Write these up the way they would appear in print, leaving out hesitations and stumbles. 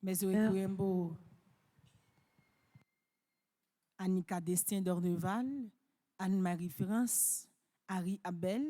Mais Zoé Annika Destin d'Orneval, Anne-Marie France, Harry Abel,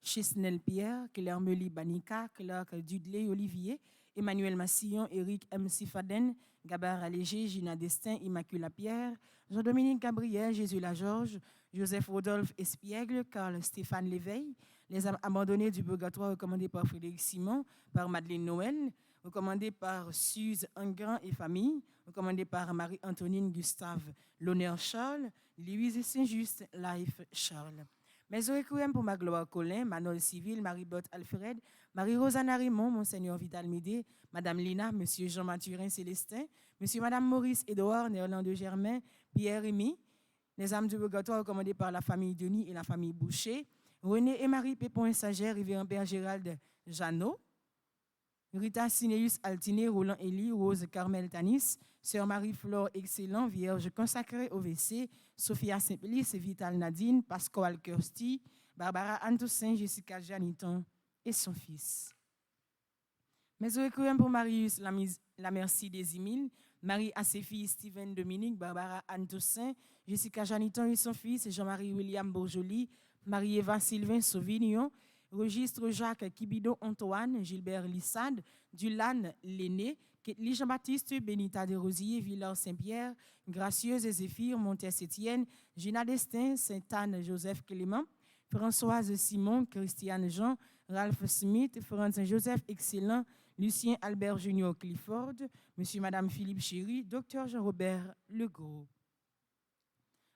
Chesnel Pierre, Claire Meli Banika, Claire Dudley Olivier, Emmanuel Massillon, Éric M. Sifaden, Gabar Allégé, Gina Destin, Immacula Pierre, Jean-Dominique Gabriel, Jésus Lageorge, Joseph Rodolphe Espiègle, Carl Stéphane Léveil, Les âmes abandonnées du purgatoire recommandées par Frédéric Simon, par Madeleine Noël, recommandé par Suze Engrand et famille, recommandé par Marie-Antonine Gustave L'Honneur Charles, Louise Saint-Just, Life Charles. Mes requiem pour ma gloire Colin, Manol Civil, Marie-Botte Alfred, Marie-Rosanna Raymond, Monseigneur Vital Médé, Madame Lina, Monsieur Jean Mathurin Célestin, Monsieur Madame Maurice Édouard, Néerlandais Germain, Pierre Rémy, les âmes du purgatoire recommandées par la famille Denis et la famille Boucher, René et Marie Pépon Sager, Révérend Père Gérald Jeannot, Rita Sineus Altiné, Roland Elie, Rose Carmel Tanis, Sœur Marie-Flore Excellent, Vierge consacrée au WC, Sophia Simplice, Vital Nadine, Pascal Kirsti, Barbara Antoussaint, Jessica Janiton et son fils. Mes requiem pour Marius la Merci des Emile, Marie à ses filles Steven Dominique, Barbara Antoussaint, Jessica Janiton et son fils, Jean-Marie William Bourjoli, Marie-Eva Sylvain Sauvignon, Registre Jacques Kibido Antoine, Gilbert Lissade, Dulan Léné, Ketli Jean-Baptiste, Benita de Rosier, Villard Saint-Pierre, Gracieuse Zéphire, Montes-Étienne, Gina Destin, Sainte-Anne Joseph Clément, Françoise Simon, Christiane Jean, Ralph Smith, Franz Joseph Excellent, Lucien Albert Junior Clifford, Monsieur Madame Philippe Chéry, Dr Jean-Robert Legault.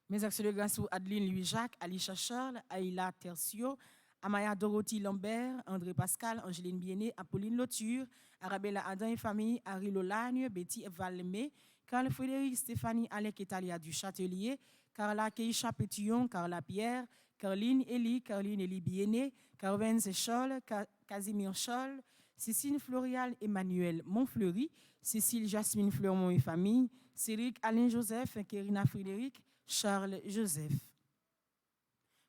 Mes actions de grâce pour Adeline Louis-Jacques, Alicia Charles, Aïla Tercio, Amaya Dorothy Lambert, André Pascal, Angeline Biené, Apolline Loture, Arabella Adam et famille, Harry Lolagne, Betty Valmé, Carl Frédéric, Stéphanie Alec Italia du Châtelier, Carla Keisha Pétillon, Carla Pierre, Caroline Elie Biené, Carvens Scholl, Casimir Scholl, Cécile Florial Emmanuel Montfleury, Cécile Jasmine Fleurmont et famille, Cédric Alain Joseph, Kérina Frédéric, Charles Joseph.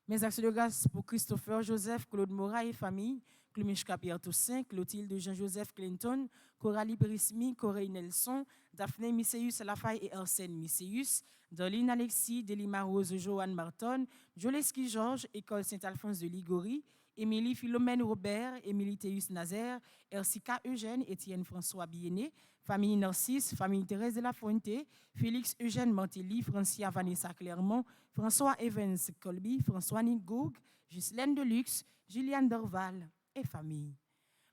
Mes actions de grâce pour Christopher Joseph, Claude Morat et famille, Clumishka Pierre Toussaint, Clotilde Jean-Joseph Clinton, Coralie Perismi, Corey Nelson, Daphné Misséus Lafaye et Arsène Misséus, Dorline Alexis, Delima Rose Joanne Marton, Joleski Georges, École Saint-Alphonse de Ligorie, Émilie Philomène Robert, Émilie Théus Nazaire, Ersika Eugène, Étienne François Bienné, famille Narcisse, famille Thérèse de la Fuente, Félix Eugène Mantelli, Francia Vanessa Clermont, François Evans Colby, François Nigoug, Ghislaine Deluxe, Juliane Dorval et famille.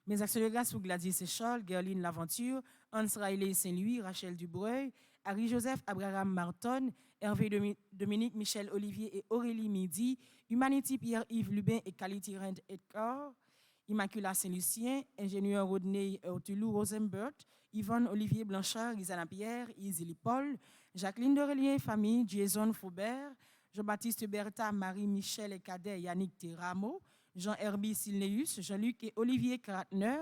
Mes actions de grâce pour Gladys Charles, Gerline Laventure, Hans Riley Saint-Louis, Rachel Dubreuil, Harry-Joseph Abraham Marton, Hervé Dominique Michel Olivier et Aurélie Midi, Humanity Pierre-Yves Lubin et Quality Rent Edgar, Immaculata Saint-Lucien, ingénieur Rodney Ortulou Rosenberg, Yvonne Olivier Blanchard, Isana Pierre, Isili Paul, Jacqueline Dorelien, famille, Jason Faubert, Jean-Baptiste Bertha, Marie-Michel et Cadet, Yannick Teramo, Jean-Herbie Silneus, Jean-Luc et Olivier Kratner,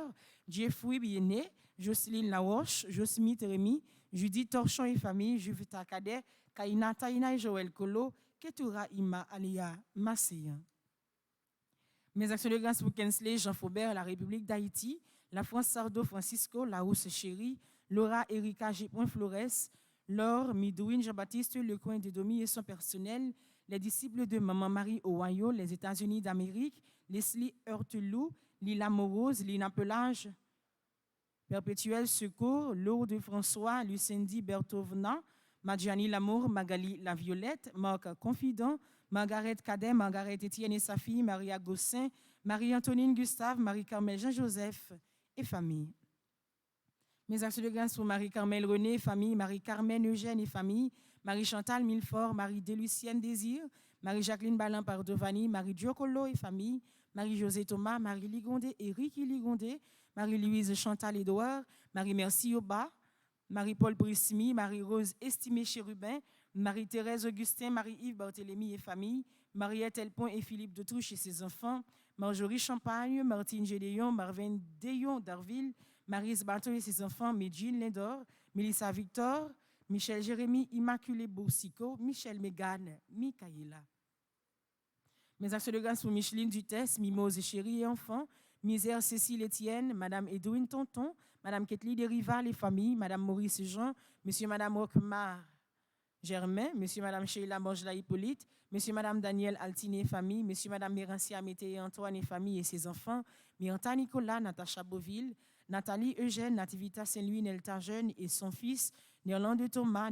Jeffrey Biené, Jocelyne Laroche, Josmith Rémy, Judith Torchon et famille, Juvita Cadet, Kaina Taina et Joël Kolo, Ketura Ima Alia Masséan. Mes actions de grâce pour Kensley, Jean Faubert, la République d'Haïti, la France Sardo Francisco, la Rousse Chérie, Laura Erika G. Flores, Laure Midouine Jean-Baptiste Lecoin de Domi et son personnel, les disciples de Maman Marie Ohio, les États-Unis d'Amérique, Leslie Hurtelou, Lila Morose, Lina Pelage, Perpétuel Secours, Lourdes François, Lucindy Bertovna, Madjani Lamour, Magali La Violette, Marc Confident, Margaret Cadet, Margaret Étienne et sa fille, Maria Gossin, Marie-Antonine Gustave, Marie-Carmel Jean-Joseph et famille. Mes actions de grâce pour Marie-Carmel René, famille, Marie-Carmen Eugène et famille, Marie-Chantal Milfort, Marie-Délucienne Désir, Marie-Jacqueline Balin Pardovani, Marie-Diocolo et famille, Marie-José Thomas, Marie-Ligondé et Ricky Ligondé, Marie-Louise Chantal Édouard, Marie-Merci Oba, Marie-Paul Brismi, Marie-Rose Estimé Chérubin, Marie-Thérèse Augustin, Marie-Yves Barthélémy et famille, Mariette Elpont et Philippe Detouche et ses enfants, Marjorie Champagne, Martine Gédéon, Marvin Déon d'Arville, Marise Bateau et ses enfants, Medjine Lindor, Mélissa Victor, Michel Jérémy, Immaculée Boussico, Michel Mégane, Mikaïla. Mes actions de grâce pour Micheline Dutesse, Mimose et chérie et enfants, Misère Cécile Etienne, Madame Edwin Tonton, Madame Ketli Derival et famille, Madame Maurice Jean, Monsieur et Madame Roquemar Germain, Monsieur et Madame Sheila Mangela Hippolyte, Monsieur et Madame Daniel Altiné et famille, Monsieur et Madame Mérancia Mété et Antoine et famille et ses enfants, Miranta Nicolas, Natacha Beauville, Nathalie Eugène, Nativita Saint-Louis, Nelta Jeune et son fils, Néerlande Thomas,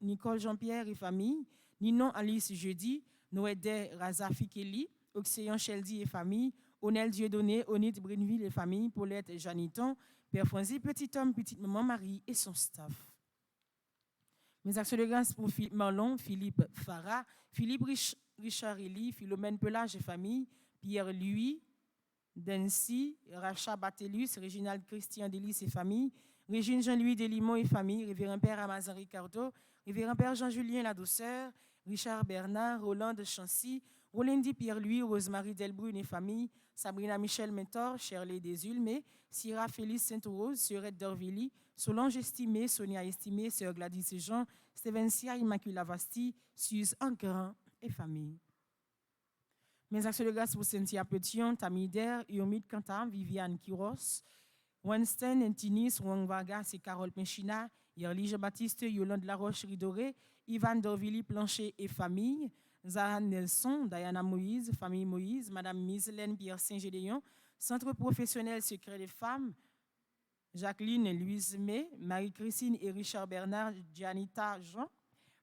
Nicole Jean-Pierre et famille, Ninon Alice Jeudi, Noédé Raza Fikeli, Oxéan Cheldi et famille, Onel Dieudonné, Onit Brinville et famille, Paulette et Janiton, Père Franzi, petit homme, petite maman Marie et son staff. Mes actions de grâce pour Philippe Marlon, Philippe Farah, Philippe Richard Elie, Philomène Pelage et famille, Pierre Louis, Dency, Racha Batelus, Réginald Christian Delis et famille, Régine Jean-Louis Delimont et famille, Révérend Père Amazon Ricardo, Révérend Père Jean-Julien La Douceur, Richard Bernard, Roland de Chancy, Rolindi Pierre-Louis, Rosemary Delbrune et famille, Sabrina Michel Mentor, Shirley Desulmé, Syrah Félix Sainte-Rose, Sœurette d'Orvilly, Solange Estimé, Sonia Estimé, Sœur Gladys et Jean, Stevencia Immaculée Vasti, Suze Anquerin et famille. Mes actions de grâce pour Cynthia Petion, Tamider, Yomit Kantam, Viviane Kiros, Winston Antinis, Wang Vargas et Carole Pinchina, Yerli Jean-Baptiste, Yolande Laroche Ridoré, Ivan Dorvili Plancher et famille, Zahra Nelson, Diana Moïse, famille Moïse, Madame Miselène Pierre Saint-Gédéon, Centre professionnel secret des femmes, Jacqueline Louise May, Marie-Christine et Richard Bernard, Gianita Jean,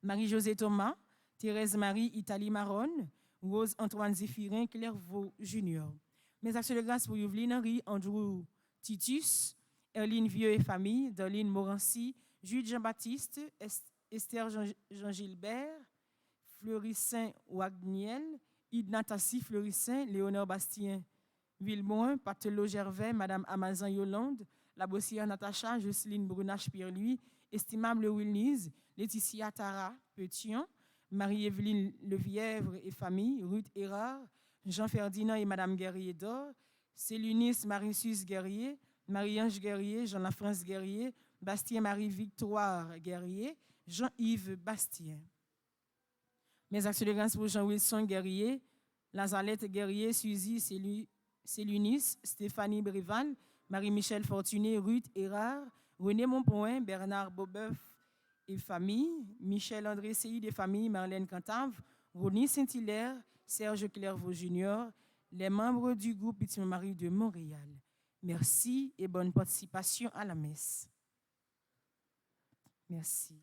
Marie-Josée Thomas, Thérèse Marie Italie Maronne, Rose Antoine Zéphirin, Clairvaux Junior. Mes actions de grâce pour Yveline Henry, Andrew Titus, Erline Vieux et famille, Darlene Morancy, Jude Jean-Baptiste, Esther Jean-Gilbert, Fleurissin Wagniel, Idnatassi Fleurissin, Léonard Bastien Villeboin, Patelot Gervais, Madame Amazon Yolande, La Bossière Natacha, Jocelyne Brunache Pierre-Louis, Estimable Wilnise, Laetitia Tara Petion, Marie-Évelyne Levièvre et famille, Ruth Erard, Jean-Ferdinand et Madame Guerrier d'Or, Célunis Marie-Suze Guerrier, Marie-Ange Guerrier, Jean-La-France Guerrier, Bastien Marie-Victoire Guerrier, Jean-Yves Bastien. Mes actions de grâce pour Jean-Wilson Guerrier, Lazalette Guerrier, Suzy Célunis, Stéphanie Bréval, Marie-Michel Fortuné, Ruth Erard, René Montpoint, Bernard Bobeuf et famille, Michel André Seyid et famille, Marlène Cantave, Ronnie Saint-Hilaire, Serge Clairvaux Junior, les membres du groupe Petit Marie de Montréal. Merci et bonne participation à la messe. Merci.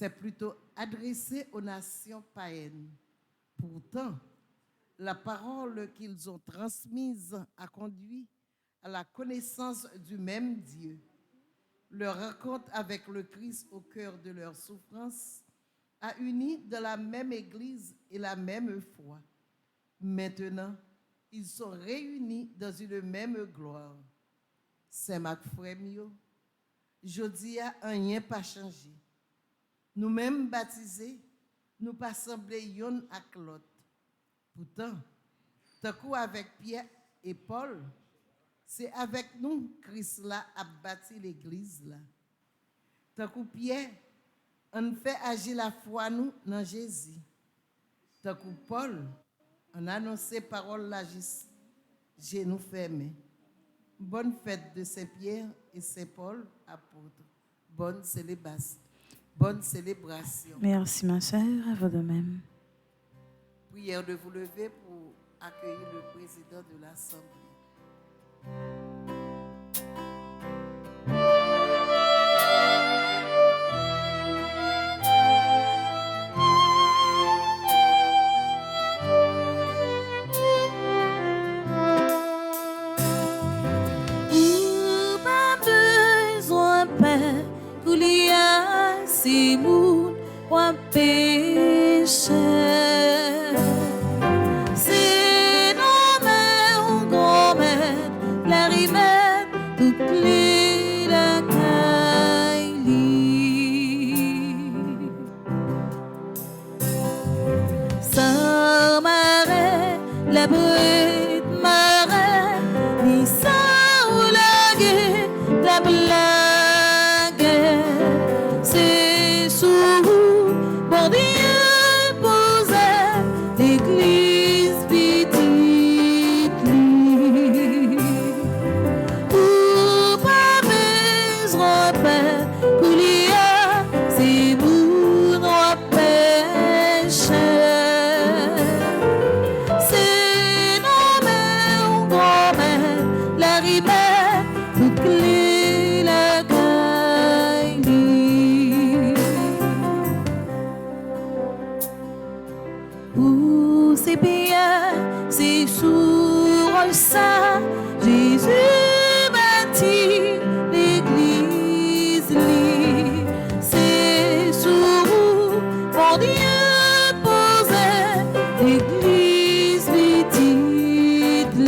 c'est plutôt adressé aux nations païennes. Pourtant, la parole qu'ils ont transmise a conduit à la connaissance du même Dieu. Leur rencontre avec le Christ au cœur de leur souffrance a uni dans la même Église et la même foi. Maintenant, ils sont réunis dans une même gloire. Saint-Marc Frémio, jodi a rien pas changé. Nous-mêmes baptisés, nous pas semblés yon ak l'autre. Pourtant, tant coup avec Pierre et Paul, c'est avec nous Christ là a bâti l'église là. Tant coup Pierre, on fait agir la foi nous dans Jésus. Tant coup Paul, on annonce parole là juste genoux fermés. Bonne fête de Saint-Pierre et Saint-Paul, apôtres. Bonne célébration. Bonne célébration. Merci ma sœur, à vous de même. Prière de vous lever pour accueillir le président de l'Assemblée. Si moun wap peche, c'est non mais on gomme la rimet toute li la kaili. Sa mare la brute mare ni sa ou la gué la blague. C'est sur ça, Jésus bâtit l'église. C'est sur mon Dieu posé l'église petite.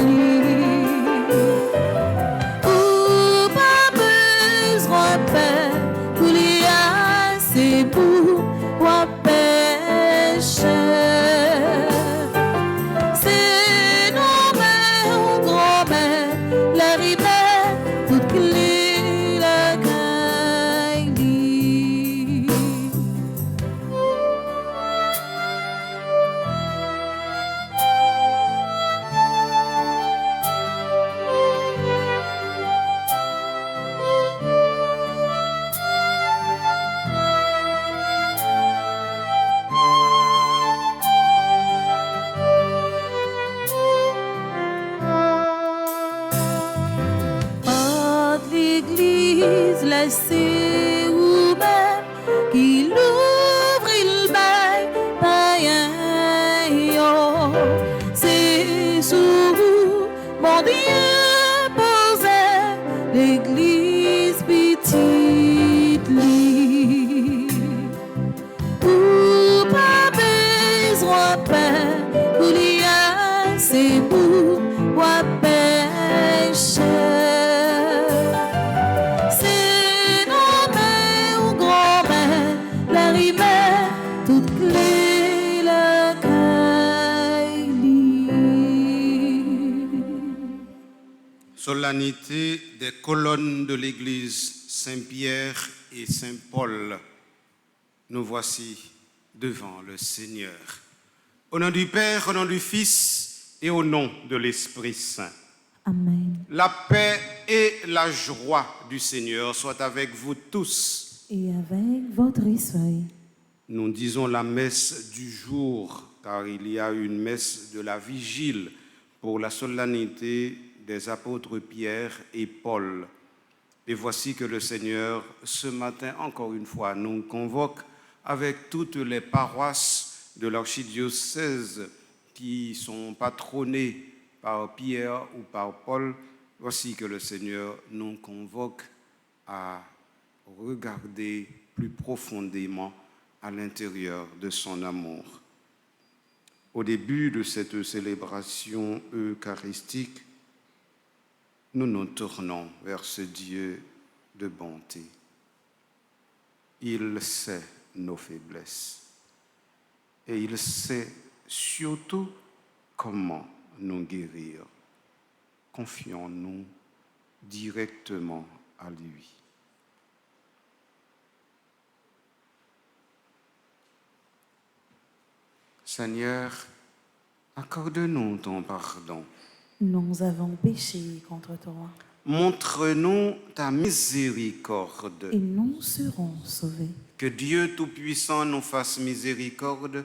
Ou pas besoin de paix, pour les assez pour pécher. C'est vous-même qui l'ouvre, il baille païen. C'est sous vous, mon Dieu, posé l'église petite. Ou pas besoin de paix, pour l'y a, c'est pour pécher. Solennité des colonnes de l'église Saint-Pierre et Saint-Paul. Nous voici devant le Seigneur. Au nom du Père, au nom du Fils et au nom de l'Esprit Saint. Amen. La paix et la joie du Seigneur soient avec vous tous. Et avec votre esprit. Nous disons la messe du jour, car il y a une messe de la vigile pour la solennité des apôtres Pierre et Paul. Et voici que le Seigneur, ce matin, encore une fois, nous convoque avec toutes les paroisses de l'archidiocèse qui sont patronnées par Pierre ou par Paul, voici que le Seigneur nous convoque à regarder plus profondément à l'intérieur de son amour. Au début de cette célébration eucharistique, nous nous tournons vers ce Dieu de bonté. Il sait nos faiblesses et il sait surtout comment nous guérir. Confions-nous directement à lui. Seigneur, accorde-nous ton pardon. Nous avons péché contre toi Montre-nous ta miséricorde. et nous serons sauvés. Que Dieu Tout-Puissant nous fasse miséricorde,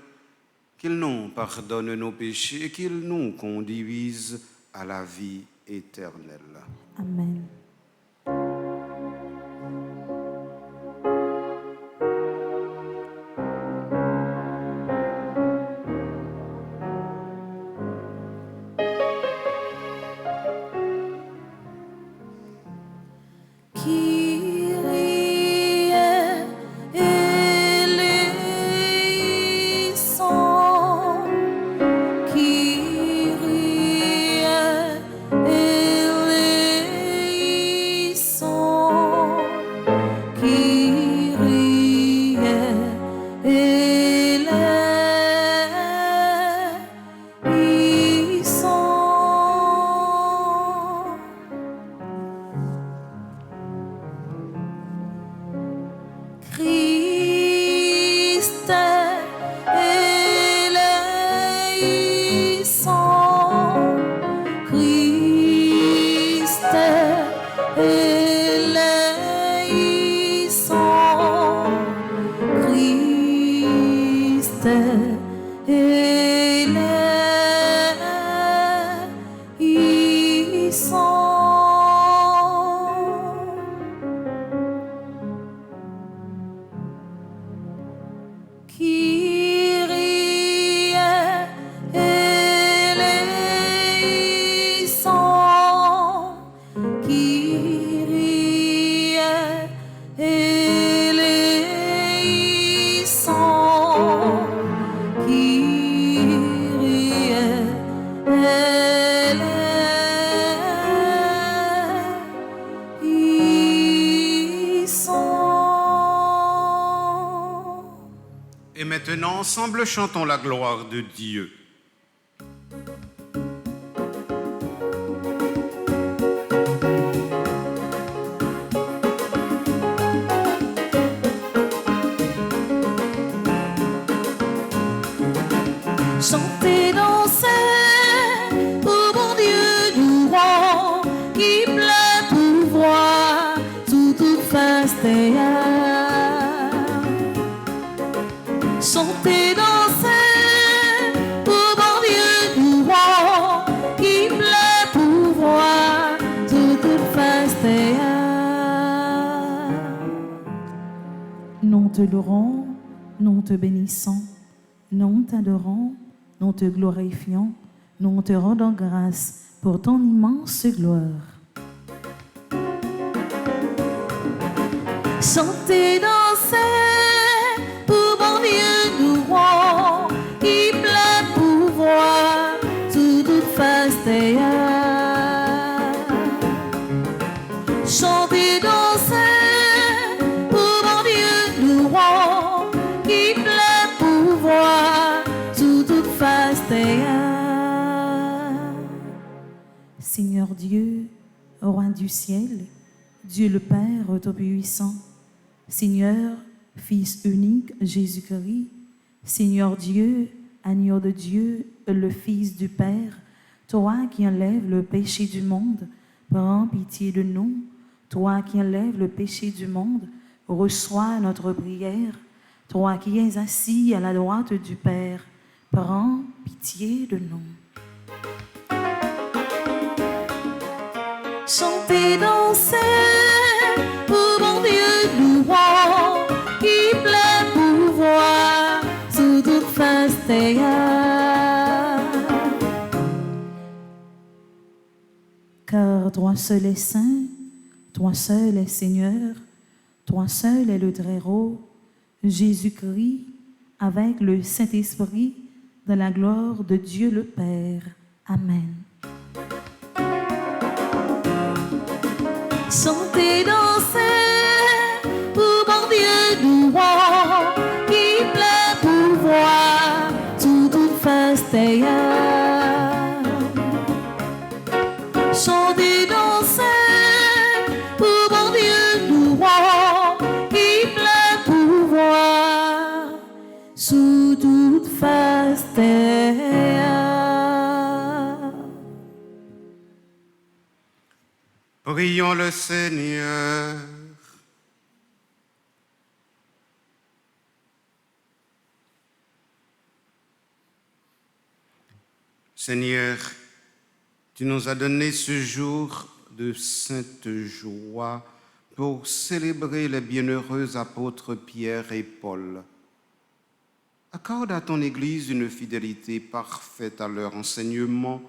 qu'il nous pardonne nos péchés et qu'il nous conduise à la vie éternelle. Amen. Et maintenant, ensemble, chantons la gloire de Dieu. Chantez, dansez, ô bon Dieu du roi, qui plein pouvoir sous toute face terre. Chantez, dansez, ô bon Dieu du roi, qui plein pouvoir sous toute face terre. Nous te louerons, nous te bénissons, nous t'adorons, nous te glorifions, nous te rendons grâce pour ton immense gloire. Chantez, dansez, pour bon Dieu nous rend, qui plein pouvoir sous toute face terre. Chantez, dansez, pour bon Dieu nous rend, qui plein pouvoir sous toute face terre. Seigneur Dieu, roi du ciel, Dieu le Père Tout-Puissant, Seigneur, Fils unique Jésus-Christ, Seigneur Dieu, agneau de Dieu, le Fils du Père, toi qui enlèves le péché du monde, prends pitié de nous. Toi qui enlèves le péché du monde, reçois notre prière. Toi qui es assis à la droite du Père, prends pitié de nous. Chantez, dansez, pour bon Dieu nous rend, qui plein pouvoir Car toi seul est saint, toi seul est Seigneur, toi seul est le Très-Haut, Jésus-Christ, avec le Saint-Esprit, dans la gloire de Dieu le Père. Amen. Chantez, dansez, pour bon Dieu nous rend, qui plein pouvoir, toute face terre. Chantez, dansez, pour bon Dieu nous rend, qui plein pouvoir, sous toute face terre. Prions le Seigneur. Seigneur, tu nous as donné ce jour de sainte joie pour célébrer les bienheureux apôtres Pierre et Paul. Accorde à ton Église une fidélité parfaite à leur enseignement,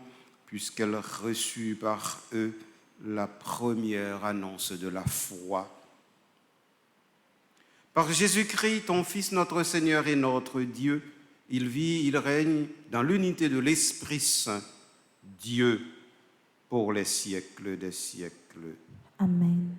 puisqu'elle reçut par eux la première annonce de la foi. Par Jésus-Christ, ton Fils, notre Seigneur et notre Dieu, il vit, il règne dans l'unité de l'Esprit Saint, Dieu, pour les siècles des siècles. Amen.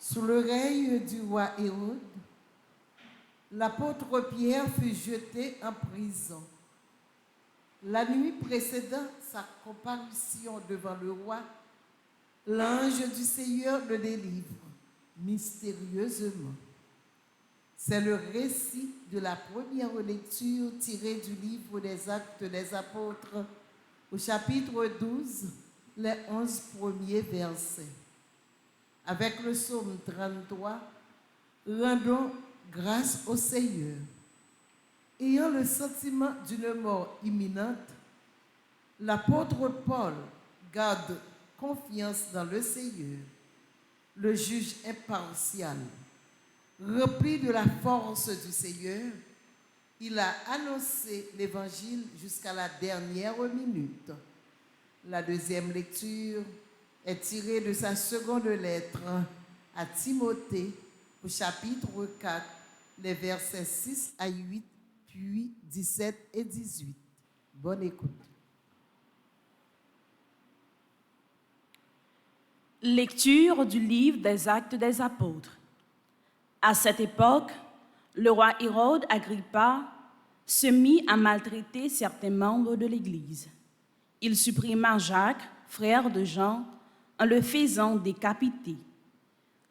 Sous le règne du roi Hérode, l'apôtre Pierre fut jeté en prison. La nuit précédant sa comparution devant le roi, l'ange du Seigneur le délivre mystérieusement. C'est le récit de la première lecture tirée du livre des Actes des Apôtres au chapitre 12, les 11 premiers versets. Avec le psaume 33, rendons grâce au Seigneur. Ayant le sentiment d'une mort imminente, l'apôtre Paul garde confiance dans le Seigneur, le juge impartial. Rempli de la force du Seigneur, il a annoncé l'évangile jusqu'à la dernière minute. La deuxième lecture est tirée de sa seconde lettre à Timothée au chapitre 4, les versets 6 à 8, puis 17 et 18. Bonne écoute. Lecture du livre des Actes des Apôtres. À cette époque, le roi Hérode Agrippa se mit à maltraiter certains membres de l'Église. Il supprima Jacques, frère de Jean, en le faisant décapiter.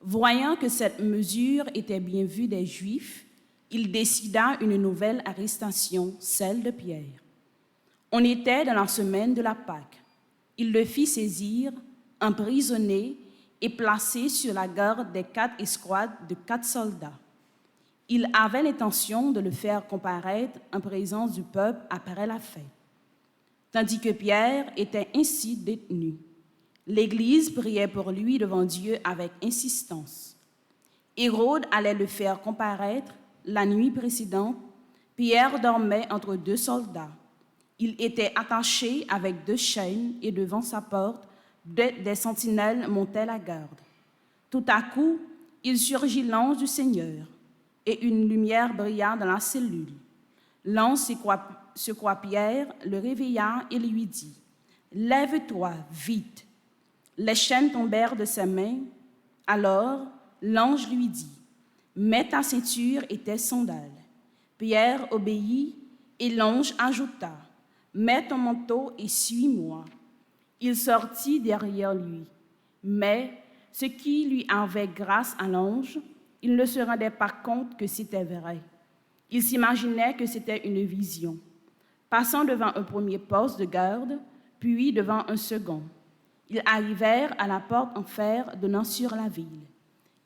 Voyant que cette mesure était bien vue des Juifs, il décida une nouvelle arrestation, celle de Pierre. On était dans la semaine de la Pâque. Il le fit saisir, emprisonné et placé sur la garde des 4 escouades de 4 soldats. Il avait l'intention de le faire comparaître en présence du peuple après la fête. Tandis que Pierre était ainsi détenu, l'Église priait pour lui devant Dieu avec insistance. Hérode allait le faire comparaître. La nuit précédente, Pierre dormait entre 2 soldats. Il était attaché avec 2 chaînes et devant sa porte, des sentinelles montaient la garde. Tout à coup, il surgit l'ange du Seigneur et une lumière brilla dans la cellule. L'ange secoua Pierre, le réveilla et lui dit « Lève-toi, vite !» Les chaînes tombèrent de ses mains. Alors, l'ange lui dit « Mets ta ceinture et tes sandales. » Pierre obéit et l'ange ajouta « Mets ton manteau et suis-moi. » Il sortit derrière lui. Mais ce qui lui avait grâce à l'ange, il ne se rendait pas compte que c'était vrai. Il s'imaginait que c'était une vision. Passant devant un premier poste de garde, puis devant un second, Ils arrivèrent à la porte en fer donnant sur la ville.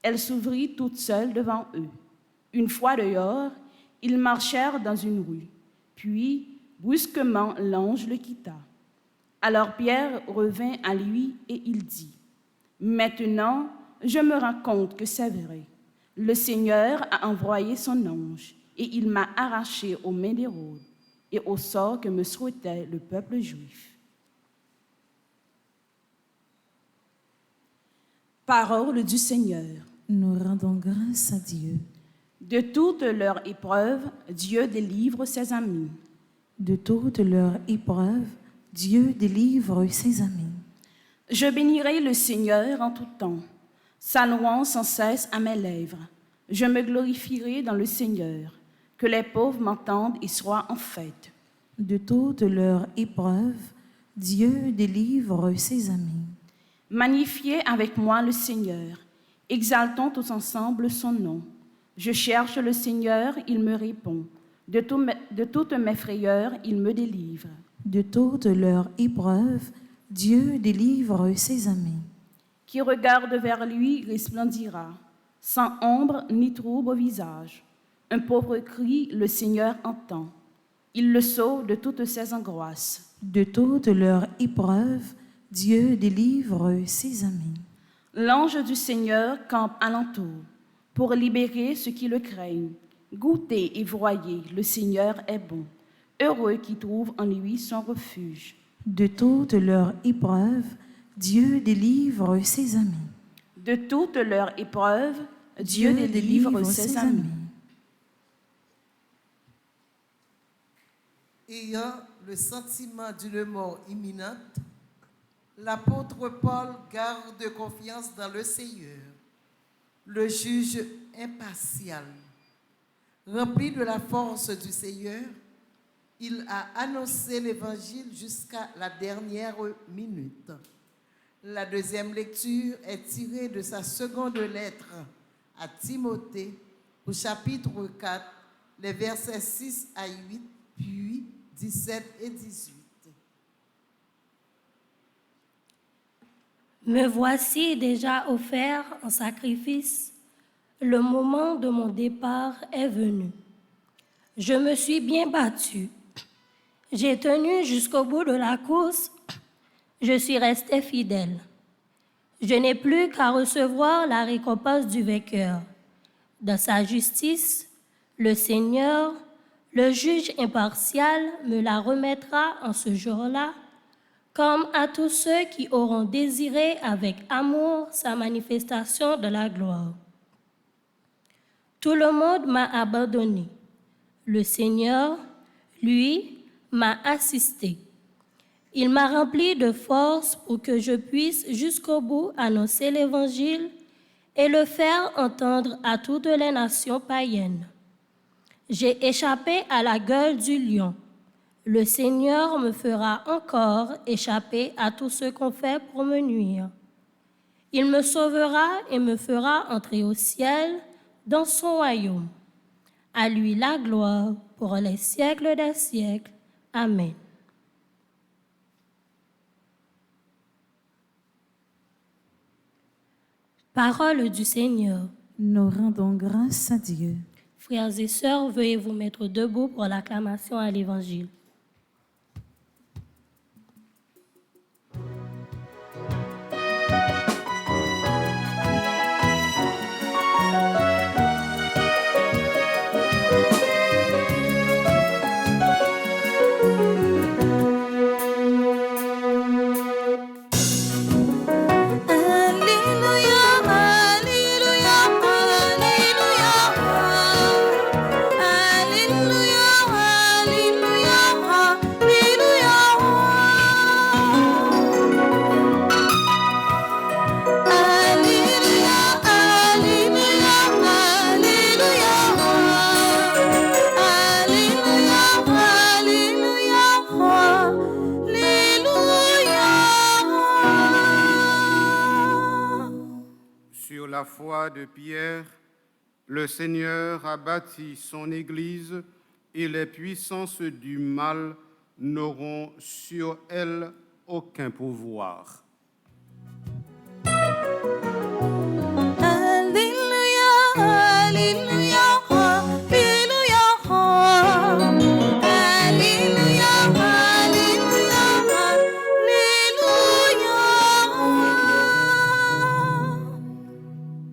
Elle s'ouvrit toute seule devant eux. Une fois dehors, ils marchèrent dans une rue. Puis, brusquement, l'ange le quitta. Alors Pierre revint à lui et il dit, « Maintenant, je me rends compte que c'est vrai. Le Seigneur a envoyé son ange et il m'a arraché aux mains d'Hérode et au sort que me souhaitait le peuple juif. » Parole du Seigneur. Nous rendons grâce à Dieu. De toutes leurs épreuves, Dieu délivre ses amis. De toutes leurs épreuves, Dieu délivre ses amis. Je bénirai le Seigneur en tout temps. Sa louange sans cesse à mes lèvres. Je me glorifierai dans le Seigneur. Que les pauvres m'entendent et soient en fête. De toutes leurs épreuves, Dieu délivre ses amis. Magnifiez avec moi le Seigneur. Exaltons tous ensemble son nom. Je cherche le Seigneur, il me répond. De toutes mes frayeurs, il me délivre. De toutes leurs épreuves, Dieu délivre ses amis. Qui regarde vers lui resplendira, sans ombre ni trouble au visage. Un pauvre cri, le Seigneur entend. Il le sauve de toutes ses angoisses. De toutes leurs épreuves, Dieu délivre ses amis. L'ange du Seigneur campe alentour pour libérer ceux qui le craignent. Goûtez et voyez, le Seigneur est bon. Heureux qui trouve en lui son refuge. De toutes leurs épreuves, Dieu délivre ses amis. De toutes leurs épreuves, Dieu délivre ses amis. Ayant le sentiment d'une mort imminente, l'apôtre Paul garde confiance dans le Seigneur, le juge impartial. Rempli de la force du Seigneur, il a annoncé l'Évangile jusqu'à la dernière minute. La deuxième lecture est tirée de sa seconde lettre à Timothée, au chapitre 4, les versets 6 à 8, puis 17 et 18. Me voici déjà offert en sacrifice. Le moment de mon départ est venu. Je me suis bien battu. J'ai tenu jusqu'au bout de la course. Je suis resté fidèle. Je n'ai plus qu'à recevoir la récompense du vainqueur. Dans sa justice, le Seigneur, le juge impartial, me la remettra en ce jour-là, comme à tous ceux qui auront désiré avec amour sa manifestation de la gloire. Tout le monde m'a abandonné. Le Seigneur, lui, m'a assisté. Il m'a rempli de force pour que je puisse jusqu'au bout annoncer l'Évangile et le faire entendre à toutes les nations païennes. J'ai échappé à la gueule du lion. Le Seigneur me fera encore échapper à tous ceux qu'on fait pour me nuire. Il me sauvera et me fera entrer au ciel dans son royaume. À lui la gloire pour les siècles des siècles. Amen. Parole du Seigneur. Nous rendons grâce à Dieu. Frères et sœurs, veuillez vous mettre debout pour l'acclamation à l'Évangile. Sur la foi de Pierre, le Seigneur a bâti son Église et les puissances du mal n'auront sur elle aucun pouvoir.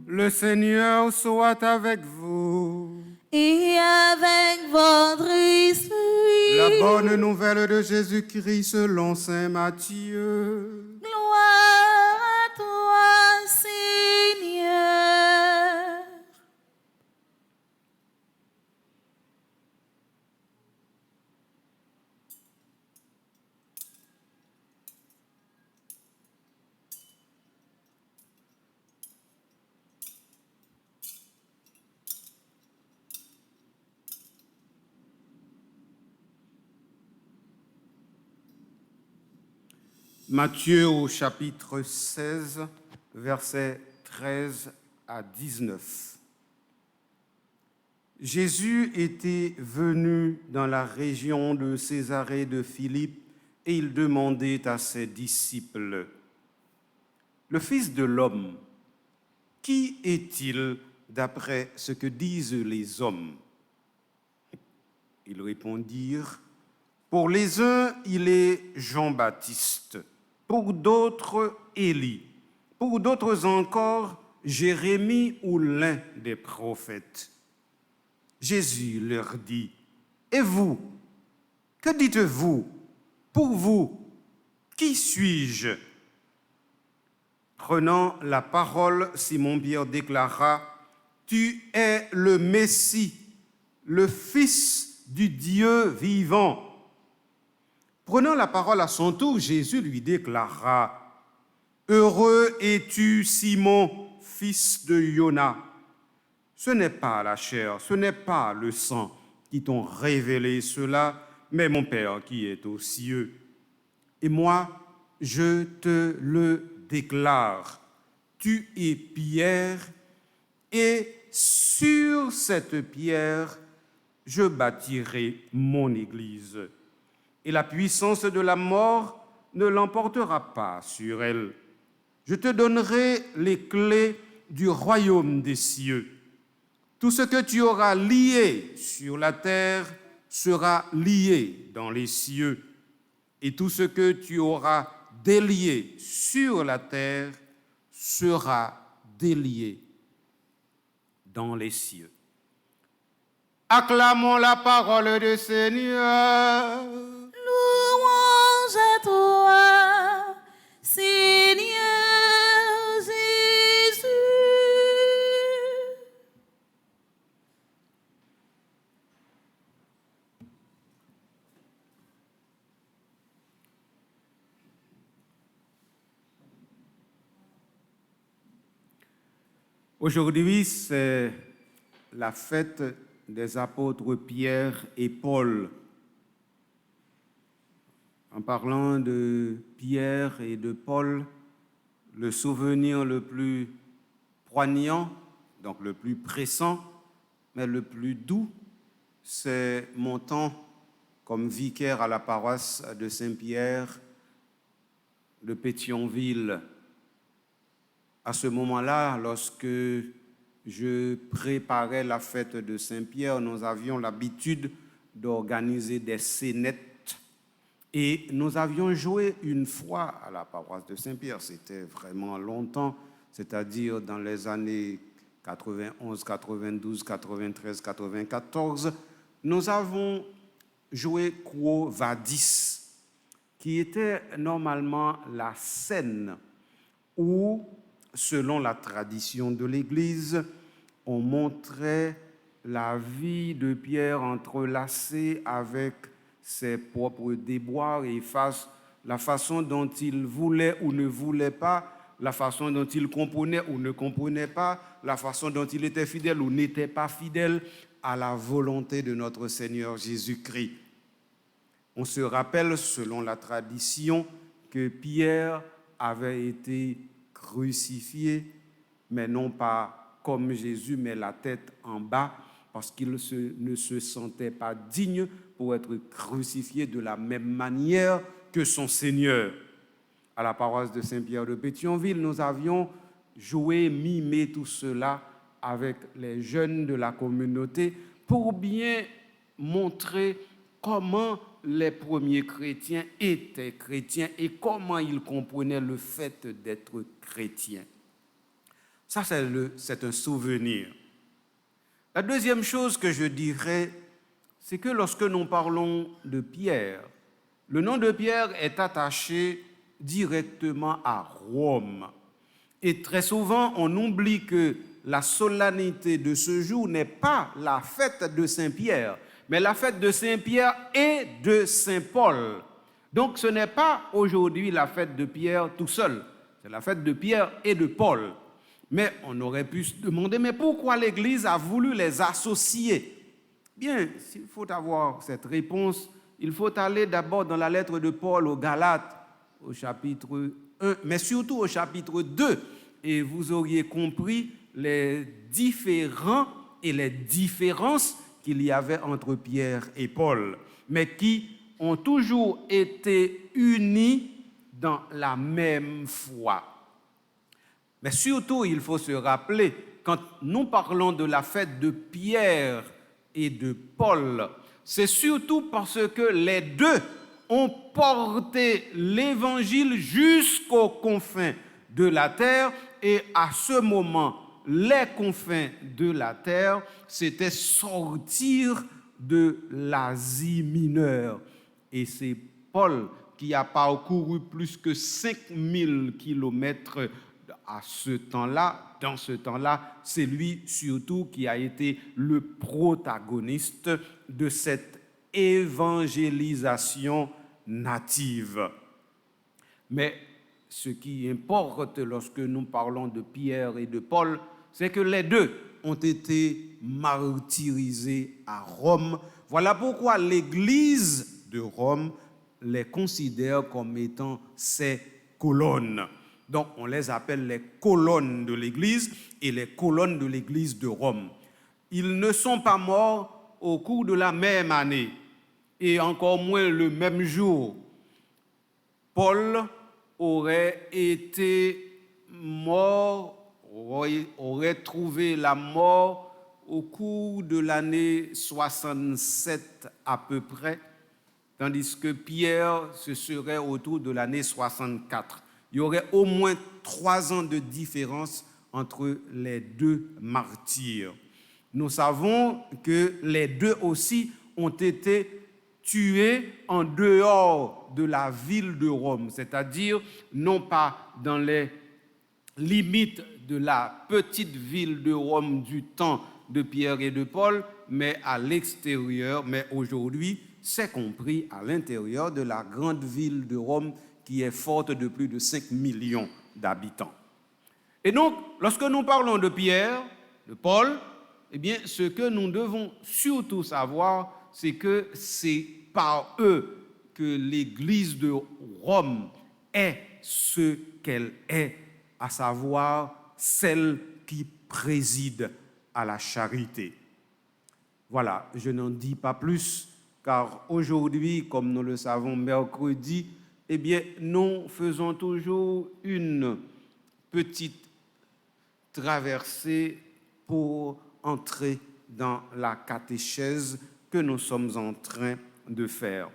Le Seigneur soit avec vous. Et avec votre esprit. La bonne nouvelle de Jésus-Christ selon saint Matthieu. Gloire à toi, Seigneur. Matthieu au chapitre 16, versets 13 à 19. Jésus était venu dans la région de Césarée de Philippe et il demandait à ses disciples, « Le Fils de l'homme, qui est-il d'après ce que disent les hommes ?» Ils répondirent, « Pour les uns, il est Jean-Baptiste, pour d'autres, Élie, pour d'autres encore, Jérémie ou l'un des prophètes. » Jésus leur dit, « Et vous, que dites-vous? Pour vous, qui suis-je » Prenant la parole, Simon-Pierre déclara, « Tu es le Messie, le Fils du Dieu vivant. » Prenant la parole à son tour, Jésus lui déclara, « Heureux es-tu, Simon, fils de Jonas. Ce n'est pas la chair, ce n'est pas le sang qui t'ont révélé cela, mais mon Père qui est aux cieux. Et moi, je te le déclare, tu es Pierre, et sur cette pierre, je bâtirai mon Église. Et la puissance de la mort ne l'emportera pas sur elle. Je te donnerai les clés du royaume des cieux. Tout ce que tu auras lié sur la terre sera lié dans les cieux, et tout ce que tu auras délié sur la terre sera délié dans les cieux. » Acclamons la parole du Seigneur. Louange à toi, Seigneur Jésus. Aujourd'hui, c'est la fête des apôtres Pierre et Paul. En parlant de Pierre et de Paul, le souvenir le plus poignant, donc le plus pressant, mais le plus doux, c'est mon temps comme vicaire à la paroisse de Saint-Pierre de Pétionville. À ce moment-là, lorsque je préparais la fête de Saint-Pierre, nous avions l'habitude d'organiser des scénettes et nous avions joué une fois à la paroisse de Saint-Pierre. C'était vraiment longtemps, c'est-à-dire dans les années 91, 92, 93, 94. Nous avons joué Quo Vadis, qui était normalement la scène où, selon la tradition de l'Église, on montrait la vie de Pierre entrelacée avec ses propres déboires et la façon dont il voulait ou ne voulait pas, la façon dont il comprenait ou ne comprenait pas, la façon dont il était fidèle ou n'était pas fidèle à la volonté de notre Seigneur Jésus-Christ. On se rappelle, selon la tradition, que Pierre avait été crucifié, mais non pas comme Jésus, mais la tête en bas, parce qu'il ne se sentait pas digne pour être crucifié de la même manière que son Seigneur. À la paroisse de Saint-Pierre de Pétionville, nous avions jouer, mimer tout cela avec les jeunes de la communauté pour bien montrer comment les premiers chrétiens étaient chrétiens et comment ils comprenaient le fait d'être chrétiens. Ça, c'est un souvenir. La deuxième chose que je dirais, c'est que lorsque nous parlons de Pierre, le nom de Pierre est attaché directement à Rome. Et très souvent, on oublie que la solennité de ce jour n'est pas la fête de Saint-Pierre, mais la fête de Saint-Pierre et de Saint-Paul. Donc, ce n'est pas aujourd'hui la fête de Pierre tout seul, c'est la fête de Pierre et de Paul. Mais on aurait pu se demander, mais pourquoi l'Église a voulu les associer? Bien, s'il faut avoir cette réponse, il faut aller d'abord dans la lettre de Paul aux Galates, au chapitre 1, mais surtout au chapitre 2, et vous auriez compris les différents et les différences qu'il y avait entre Pierre et Paul, mais qui ont toujours été unis dans la même foi. Mais surtout, il faut se rappeler, quand nous parlons de la fête de Pierre et de Paul, c'est surtout parce que les deux ont porté l'évangile jusqu'aux confins de la terre, et à ce moment, les confins de la terre, c'était sortir de l'Asie mineure. Et c'est Paul qui a parcouru plus que 5000 kilomètres à ce temps-là. Dans ce temps-là, c'est lui surtout qui a été le protagoniste de cette évangélisation native. Mais ce qui importe lorsque nous parlons de Pierre et de Paul, c'est que les deux ont été martyrisés à Rome. Voilà pourquoi l'Église de Rome les considère comme étant ses colonnes. Donc, on les appelle les colonnes de l'Église et les colonnes de l'Église de Rome. Ils ne sont pas morts au cours de la même année et encore moins le même jour. Paul aurait été mort, aurait trouvé la mort au cours de l'année 67 à peu près, tandis que Pierre, ce serait autour de l'année 64. Il y aurait au moins 3 ans de différence entre les deux martyrs. Nous savons que les deux aussi ont été tués en dehors de la ville de Rome, c'est-à-dire non pas dans les limites de la petite ville de Rome du temps de Pierre et de Paul, mais à l'extérieur, mais aujourd'hui, c'est compris à l'intérieur de la grande ville de Rome qui est forte de plus de 5 millions d'habitants. Et donc, lorsque nous parlons de Pierre, de Paul, eh bien, ce que nous devons surtout savoir, c'est que c'est par eux que l'Église de Rome est ce qu'elle est, à savoir celle qui préside à la charité. Voilà, je n'en dis pas plus, car aujourd'hui, comme nous le savons, mercredi, eh bien, nous faisons toujours une petite traversée pour entrer dans la catéchèse que nous sommes en train de faire.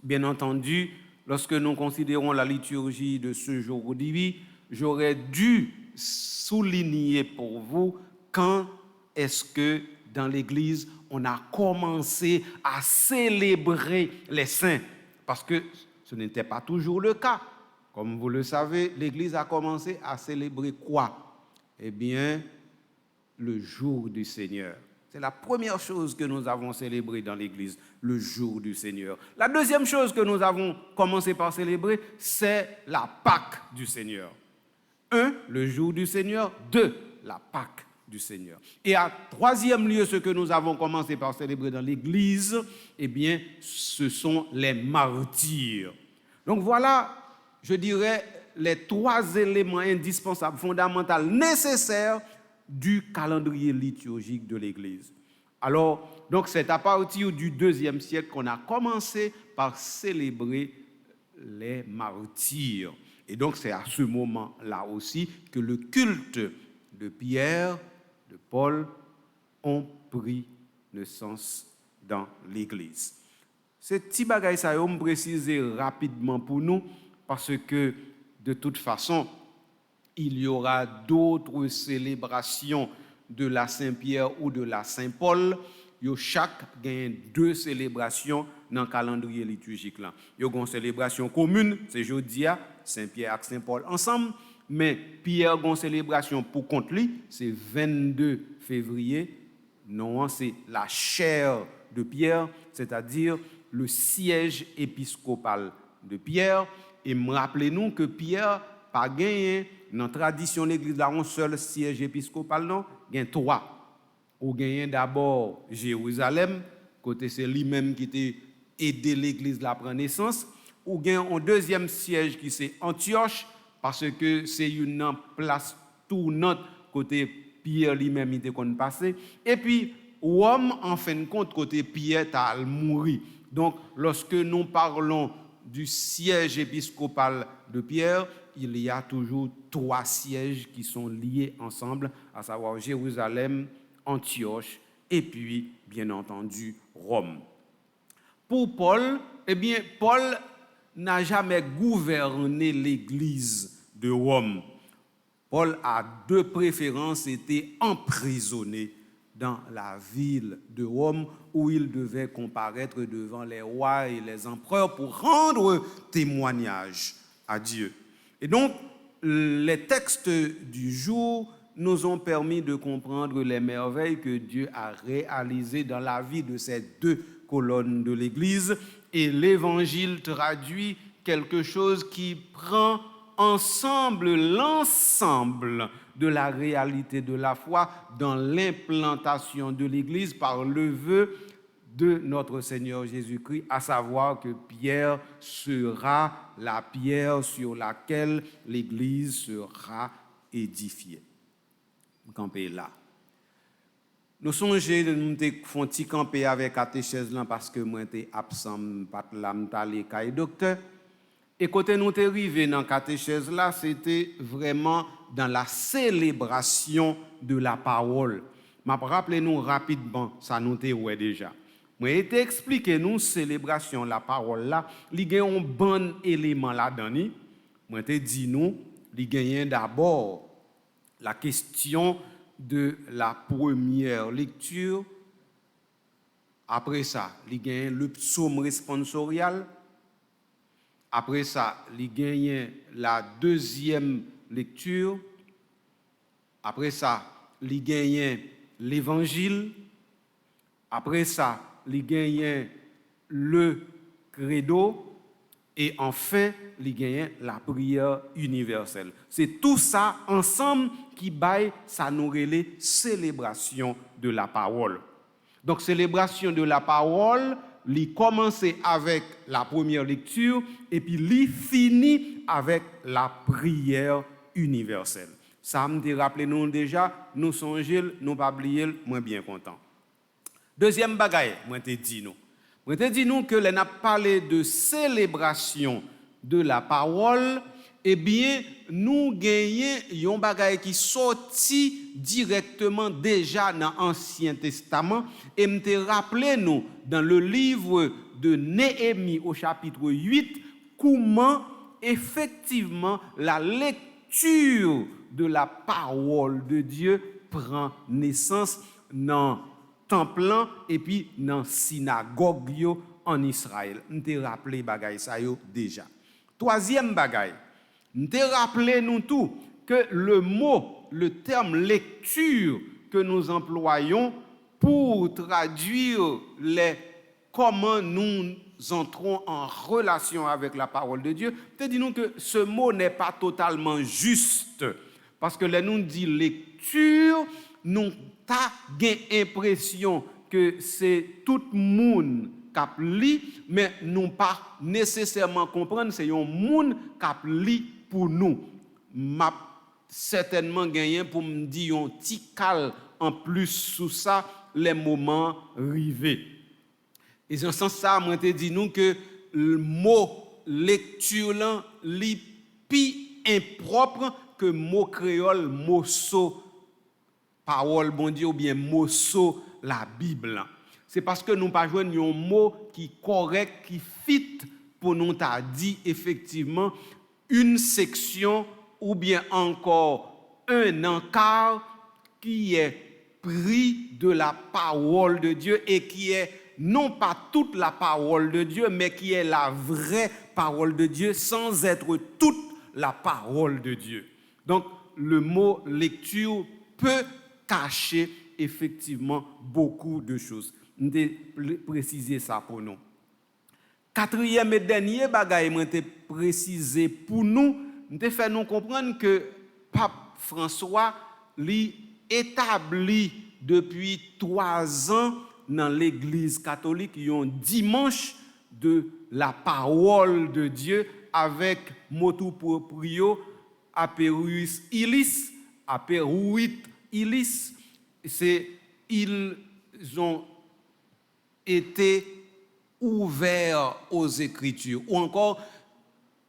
Bien entendu, lorsque nous considérons la liturgie de ce jour-là, j'aurais dû souligner pour vous quand est-ce que dans l'Église on a commencé à célébrer les saints, parce que ce n'était pas toujours le cas. Comme vous le savez, l'Église a commencé à célébrer quoi? Eh bien, le jour du Seigneur. C'est la première chose que nous avons célébrée dans l'Église, le jour du Seigneur. La deuxième chose que nous avons commencé par célébrer, c'est la Pâque du Seigneur. 1, le jour du Seigneur. 2, la Pâque du Seigneur. Et à troisième lieu, ce que nous avons commencé par célébrer dans l'Église, eh bien, ce sont les martyrs. Donc voilà, je dirais, les 3 éléments indispensables, fondamentaux, nécessaires du calendrier liturgique de l'Église. Alors, donc c'est à partir du IIe siècle qu'on a commencé par célébrer les martyrs. Et donc c'est à ce moment-là aussi que le culte de Pierre, de Paul, ont pris naissance dans l'Église. Ce petit bagage, ça va me préciser rapidement pour nous, parce que de toute façon, il y aura d'autres célébrations de la Saint-Pierre ou de la Saint-Paul. Chaque gagne 2 célébrations dans le calendrier liturgique. Il y a une célébration commune, c'est jeudi, Saint-Pierre et Saint-Paul ensemble, mais Pierre a une célébration pour compte lui, c'est 22 février. Non, c'est la chaire de Pierre, c'est-à-dire le siège épiscopal de Pierre. Et me rappelez-nous que Pierre pas gagné dans la tradition de l'Église là un seul siège épiscopal, non, il y a 3. Ou gagné d'abord Jérusalem, côté c'est lui-même qui était aidé l'Église à prendre naissance. Ou gagné un deuxième siège qui c'est Antioche, parce que c'est une place tournante côté Pierre lui-même était qu'on passé. Et puis Rome en fin de compte côté Pierre a mouru. Donc lorsque nous parlons du siège épiscopal de Pierre, il y a toujours 3 sièges qui sont liés ensemble, à savoir Jérusalem, Antioche et puis, bien entendu, Rome. Pour Paul, eh bien, Paul n'a jamais gouverné l'Église de Rome. Paul, à 2 préférences, était emprisonné dans la ville de Rome où il devait comparaître devant les rois et les empereurs pour rendre témoignage à Dieu. Et donc, les textes du jour nous ont permis de comprendre les merveilles que Dieu a réalisées dans la vie de ces 2 colonnes de l'Église. Et l'Évangile traduit quelque chose qui prend ensemble l'ensemble de la réalité de la foi dans l'implantation de l'Église par le vœu de notre Seigneur Jésus-Christ, à savoir que Pierre sera la pierre sur laquelle l'Église sera édifiée. Camper là. Nous songeons de nous faire un petit camper avec catéchèse là parce que moi j'étais absent, pas là, m'allé caille docteur. Et côté nous t'es arrivé dans catéchèse là, c'était vraiment dans la célébration de la parole. M'a rappelez-nous rapidement, ça nous t'est ouais déjà. Moi été expliqué nous célébration la parole là, il y a un bon élément là-dedans. Moi t'ai dit nous, il y a d'abord la question de la première lecture. Après ça, il y a le psaume responsorial. Après ça, il y a la deuxième lecture. Après ça, il y a l'évangile. Après ça, il y a le credo. Et enfin, il y a la prière universelle. C'est tout ça ensemble qui baille ça nous relève célébration de la parole. Donc célébration de la parole, il commence avec la première lecture et puis il finit avec la prière universelle. Ça me rappelle nous déjà, nous songeons, nous pas oublier, moi bien content. Deuxième bagaille, moi te dit nous. Moi te dit nous que l'on a parlé de célébration de la parole, eh bien nous gagnons un bagaille qui sorti directement déjà dans l'Ancien Testament et me rappelé nous dans le livre de Néhémie au chapitre 8 comment effectivement la lecture de la parole de Dieu prend naissance dans temple et puis dans synagogue en Israël. On te rappelé bagaille ça yo déjà. Troisième bagaille, on te rappelé nous tout que le terme lecture que nous employons pour traduire comment nous entrons en relation avec la parole de Dieu, te dit nous que ce mot n'est pas totalement juste parce que là nous dit lecture, nous ta gain impression que c'est tout le monde qui lit, mais nous pas nécessairement comprendre c'est un monde qui lit pour nous. M'a certainement gagné pour me dire un petit cal en plus sous ça les moments rivés. Et dans ce sens ça moi te dit nous que le mot lecture là lit plus impropre que mot créole, mot sot, parole bon Dieu ou bien mot sot la Bible. C'est parce que nous pas joindre un mot qui correct, qui fit pour nous t'a dit effectivement une section ou bien encore un encart qui est pris de la parole de Dieu et qui est non pas toute la parole de Dieu, mais qui est la vraie parole de Dieu sans être toute la parole de Dieu. Donc, le mot lecture peut cacher effectivement beaucoup de choses. Je vais préciser ça pour nous. Quatrième et dernier bagage, je vais préciser pour nous, je vais faire nous comprendre que Pape François lui établi depuis 3 ans dans l'Église catholique un dimanche de la parole de Dieu avec motu proprio aperuit illis, aperuit illis. Ils ont été ouverts aux Écritures. Ou encore,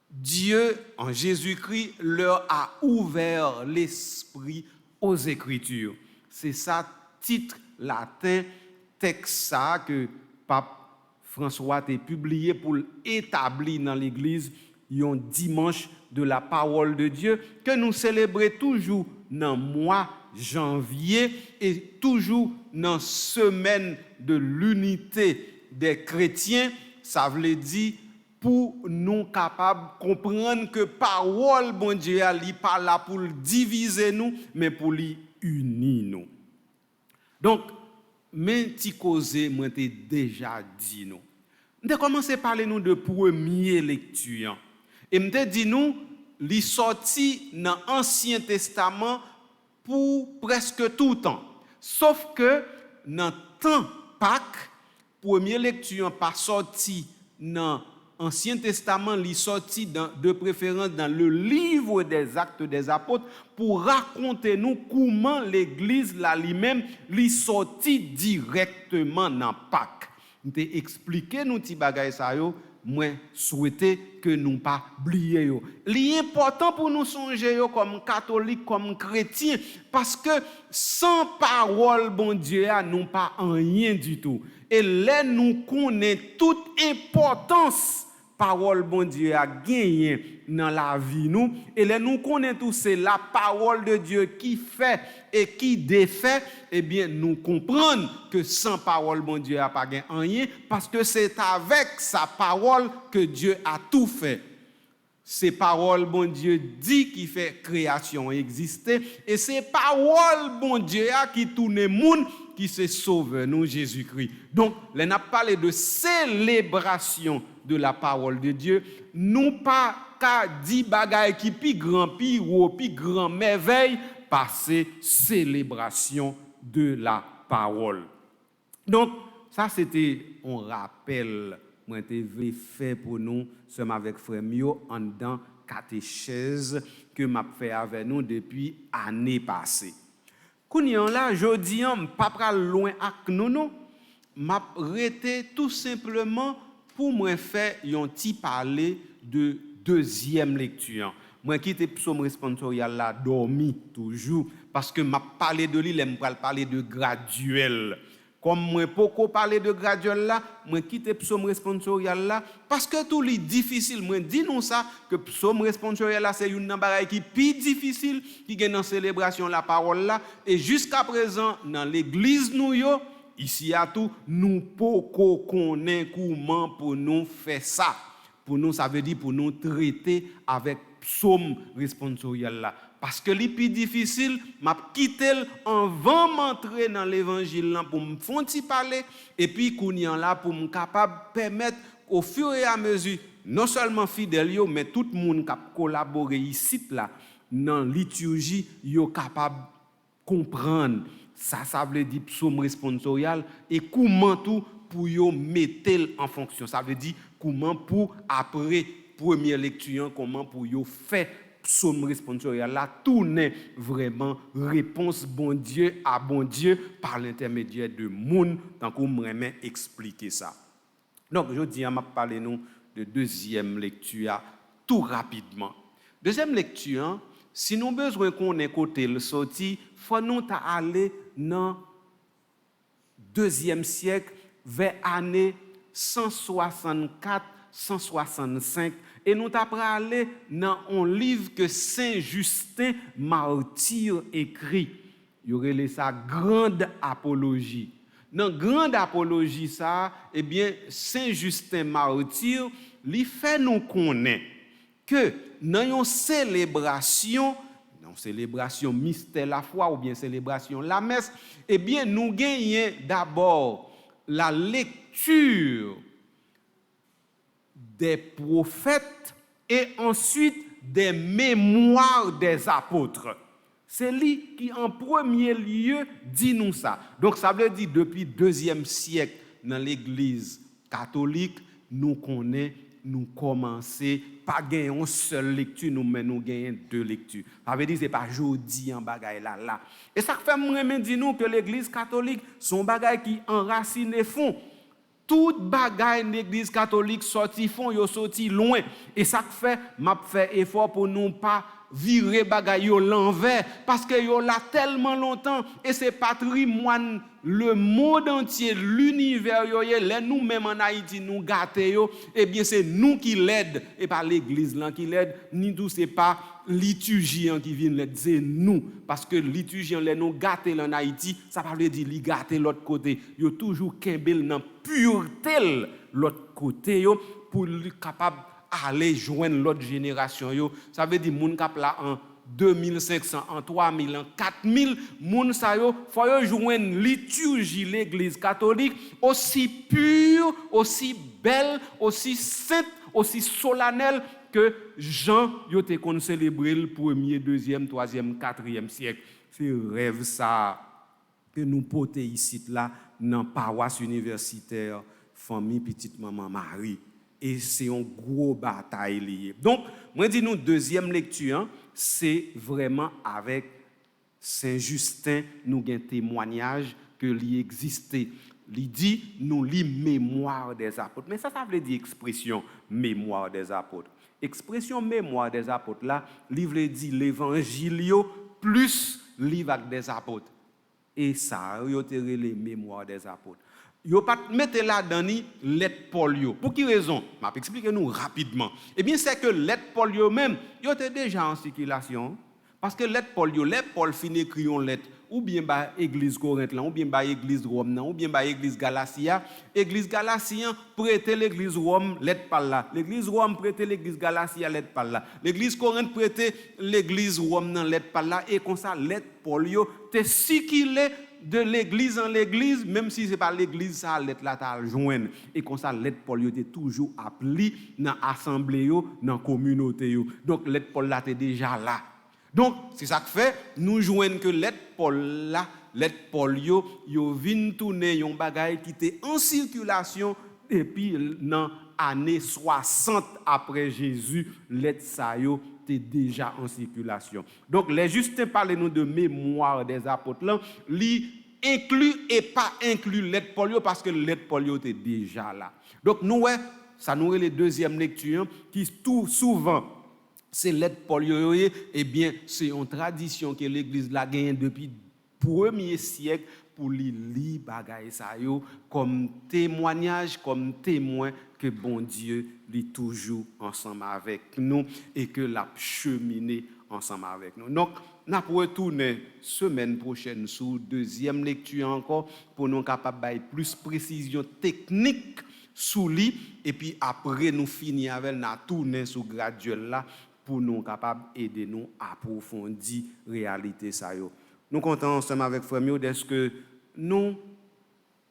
Dieu, en Jésus-Christ, leur a ouvert l'esprit aux Écritures. C'est ça, titre latin, texte ça que Pape François a publié pour établir dans l'Église un dimanche de la parole de Dieu que nous célébrons toujours dans le mois janvier et toujours dans la semaine de l'unité des chrétiens. Ça veut dire pour nous capables de comprendre que parole bon Dieu n'est pas là pour diviser nous, mais pour unir nous. Donc, mais ti cause moi t'ai déjà dit nous. On a commencé à parler nous de première lecture. Et m'te dit nous li sorti dans l'Ancien Testament pour presque tout le temps. Sauf que dans temps Pâques, première lecture pas sorti dans l'Ancien Testament, li sorti de préférence dans le livre des Actes des Apôtres pour raconter nous comment l'Église là lui-même li sorti directement dans Pâques. Nous t'ai expliqué nous ti bagay ça yo, moi souhaiter que nous pas oublier yo. Li important pour nous songer yo comme catholiques, comme chrétiens parce que sans parole bon Dieu a nous pas rien du tout. Et là nous connaissons toute importance parole bon Dieu a gagné dans la vie nous et là nous connaissons tout c'est la parole de Dieu qui fait et qui défait. Eh bien nous comprenons que sans parole bon Dieu a pas gagné rien parce que c'est avec sa parole que Dieu a tout fait. C'est parole bon Dieu dit qui fait création exister et c'est parole bon Dieu qui tourne monde qui se sauve nous Jésus-Christ. Donc, là n'a parlé de célébration de la parole de Dieu, nous pas qu'à dire bagaille qui pi grand merveille passer célébration de la parole. Donc, ça c'était un rappel moi t'ai fait pour nous sommes avec frère Mio en dans catéchèse que m'a fait avec nous depuis année passée. Kounyan là jodi an pas pral loin ak nous m'a rete tout simplement pour moi faire un petit parler de deuxième lecture. Moi quitte psaume responsorial là dormi toujours parce que m'a parlé de lui, m'pa parler de graduel. Comme moi beaucoup parler de graduel là, moi quitte psaume responsorial là parce que tout li difficile. Moi dis nous ça que psaume responsorial là c'est une bagaille qui plus difficile qui gagne dans célébration la parole là et jusqu'à présent dans l'église nous yo ici à tout nous poko connaît comment pour nous faire ça. Pour nous ça veut dire pour nous traiter avec psaume responsorial là. Parce que les plus difficile, m'a quitté avant m'entrer dans l'évangile là pour me faire parler et puis kounyan là pour me capable permettre au fur et à mesure non seulement fidèles yo mais tout le monde qui collaborer ici là dans liturgie yo capable comprendre ça veut dire psaume responsorial et comment tout pour yo mettre en fonction. Ça veut dire comment pour après première lecture comment pour yo faire psaume responsorial là tourner vraiment réponse bon Dieu à bon Dieu par l'intermédiaire de monde tant qu'on m'aimerait expliquer ça. Donc je dis à m'a parler nous de deuxième lecture tout rapidement. Deuxième lecture, si nous avons besoin qu'on ait côté le sorti, il faut nous aller dans le 2e siècle, vers l'année 164-165, et nous avons aller dans un livre que Saint Justin martyr écrit. Il y aurait sa grande apologie. Dans la grande apologie, ça, eh bien, Saint Justin martyr, lui fait nous connaître que dans une célébration mystère la foi ou bien célébration la messe, eh bien, nous gagnons d'abord la lecture des prophètes et ensuite des mémoires des apôtres. C'est lui qui, en premier lieu, dit nous ça. Donc, ça veut dire depuis le 2e siècle, dans l'Église catholique, nous connaissons, nous commençons, pas gagner une seule lecture, mais nous gagnons 2 lectures. Ça veut dire que ce n'est pas jeudi en bagaille là. Et ça fait moi dire nous que l'Église catholique, son bagaille qui enracine les fonds. Toute bagaille de l'Église catholique sorti fond, yo sorti loin. Et ça fait, m'a fait effort pour nous pas virer bagaille yo l'envers parce que yo là tellement longtemps et c'est patrimoine le monde entier, l'univers yo les nous même en Haïti nous gâter yo, eh bien c'est nous qui l'aide et pas l'église là qui l'aide, ni tout c'est pas liturgien qui vient l'aide, c'est nous parce que liturgien les nous gâter en Haïti, ça pas veut dire li gâter l'autre côté, yo toujours kembel dans pureté l'autre côté yo pour capable aller joindre l'autre génération yo. Ça veut dire moun kap là en 2500, en 3000, en 4000, moun sa yo faut yo joindre liturgie l'église catholique aussi pure, aussi belle, aussi sainte, aussi solennelle que Jean yo te kon célébrer le 1er, 2e, 3e, 4e siècle. C'est rêve ça que nous porter ici là dans paroisse universitaire famille petite maman Marie. Et c'est une grosse bataille liée. Donc, moi, dis nous, 2e lecture, c'est vraiment avec Saint Justin, nous avons un témoignage que l'y existait. Il dit, nous lit mémoire des apôtres. Mais ça veut dire expression mémoire des apôtres. Expression mémoire des apôtres, là, livre dit l'évangile plus livre des apôtres. Et ça, il y a les mémoires des apôtres. Yo pas mettre là dans ni lettre Paul yo. Pour qui raison? M'a expliquer nous rapidement. Eh bien c'est que lettre Paul yo même, yo était déjà en circulation parce que lettre Paul yo, lettre Paul fin écrit une lettre ou bien ba église Corinthe là, ou bien ba église Rome là, ou bien ba église Galatia prêter l'église Rome lettre par là. L'église Rome prêter l'église Galatia lettre par là. L'église Corinthe prêter l'église Rome dans lettre par là et comme ça lettre Paul yo te circulé de l'église en l'église, même si ce n'est pas l'église, ça lettre là t'a joindre. Et comme ça, lettre Paul était toujours appelé dans l'assemblée, dans la communauté. Donc, lettre Paul là était déjà là. Donc, c'est ça que fait, nous joignons que lettre Paul là, lettre Paul yo vient tourner yon bagay qui était en circulation depuis dans l'année 60 après Jésus, lettre ça yo était déjà en circulation. Donc, les Justins parlent nous de mémoire des apôtres là, li inclut et pas inclut lettre Paul parce que lettre Paul était déjà là. Donc, nous, ça nous est la 2e lecture qui tout souvent c'est lettre Paul eh bien, c'est une tradition que l'église l'a gagnée depuis le 1er siècle pour lire bagay sa yo comme témoignage, comme témoin que bon Dieu est toujours ensemble avec nous et que l'a cheminé ensemble avec nous. Donc, nous allons retourner semaine prochaine sur 2e lecture encore pour nous capables de plus précision technique sous lui et puis après nous finir avec la tourner sur graduel là pour nous capables aider nous à approfondir réalité ça yo. Nous comptons ensemble avec frère Mio est-ce que nous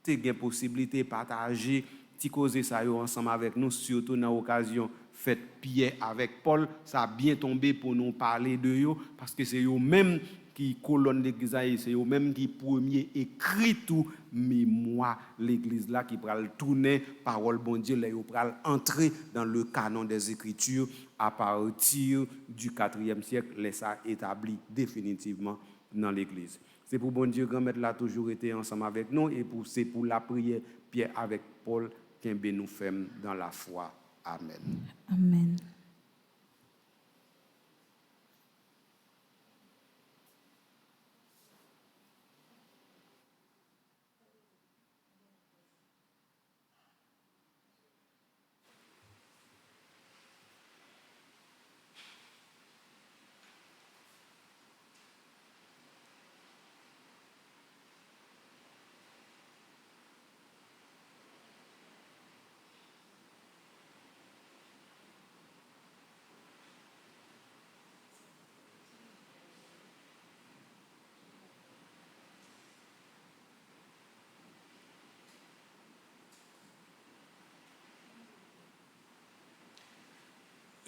avons possibilité de partager ti causer ça yo ensemble avec nous surtout dans l'occasion fête Pierre avec Paul, ça a bien tombé pour nous parler de yo parce que c'est eux même qui colonne l'église, c'est eux même qui premier écrit tout mémoire l'église là qui pral tourner parole bon Dieu là yo pral entrer dans le canon des écritures à partir du 4e siècle les ça établi définitivement dans l'église. C'est pour bon Dieu grand maître là toujours été ensemble avec nous et c'est pour la prière Pierre avec Paul qu'un nous fait dans la foi. Amen. Amen.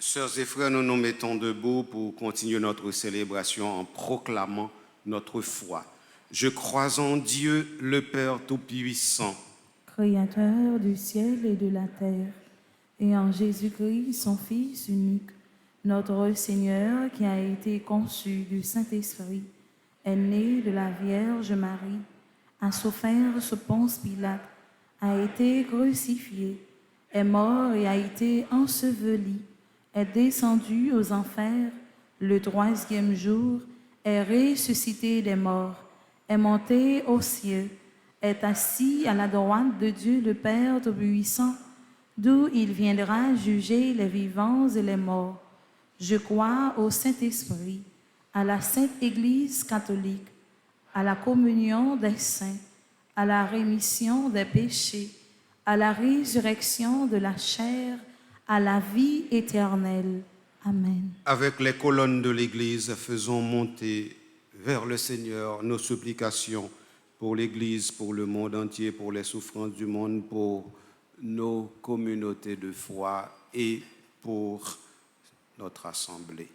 Sœurs et frères, nous nous mettons debout pour continuer notre célébration en proclamant notre foi. Je crois en Dieu, le Père Tout-Puissant, Créateur du ciel et de la terre, et en Jésus-Christ, son Fils unique, notre Seigneur, qui a été conçu du Saint-Esprit, est né de la Vierge Marie, a souffert sous Ponce Pilate, a été crucifié, est mort et a été enseveli, est descendu aux enfers, le troisième jour, est ressuscité des morts, est monté aux cieux, est assis à la droite de Dieu le Père Tout-Puissant, d'où il viendra juger les vivants et les morts. Je crois au Saint-Esprit, à la Sainte Église catholique, à la communion des saints, à la rémission des péchés, à la résurrection de la chair, à la vie éternelle. Amen. avec les colonnes de l'Église, faisons monter vers le Seigneur nos supplications pour l'Église, pour le monde entier, pour les souffrances du monde, pour nos communautés de foi et pour notre assemblée.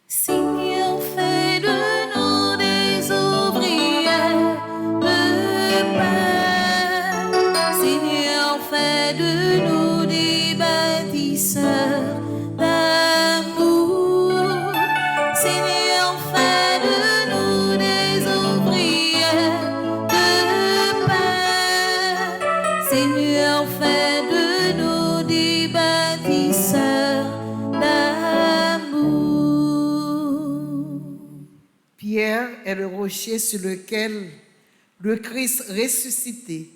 Seigneur, fais de nous des ouvriers de paix. Seigneur, fais de nous des bâtisseurs d'amour. Seigneur, fais de nous des ouvriers de paix. Seigneur, fais de nous des bâtisseurs d'amour. Pierre est le rocher sur lequel le Christ ressuscité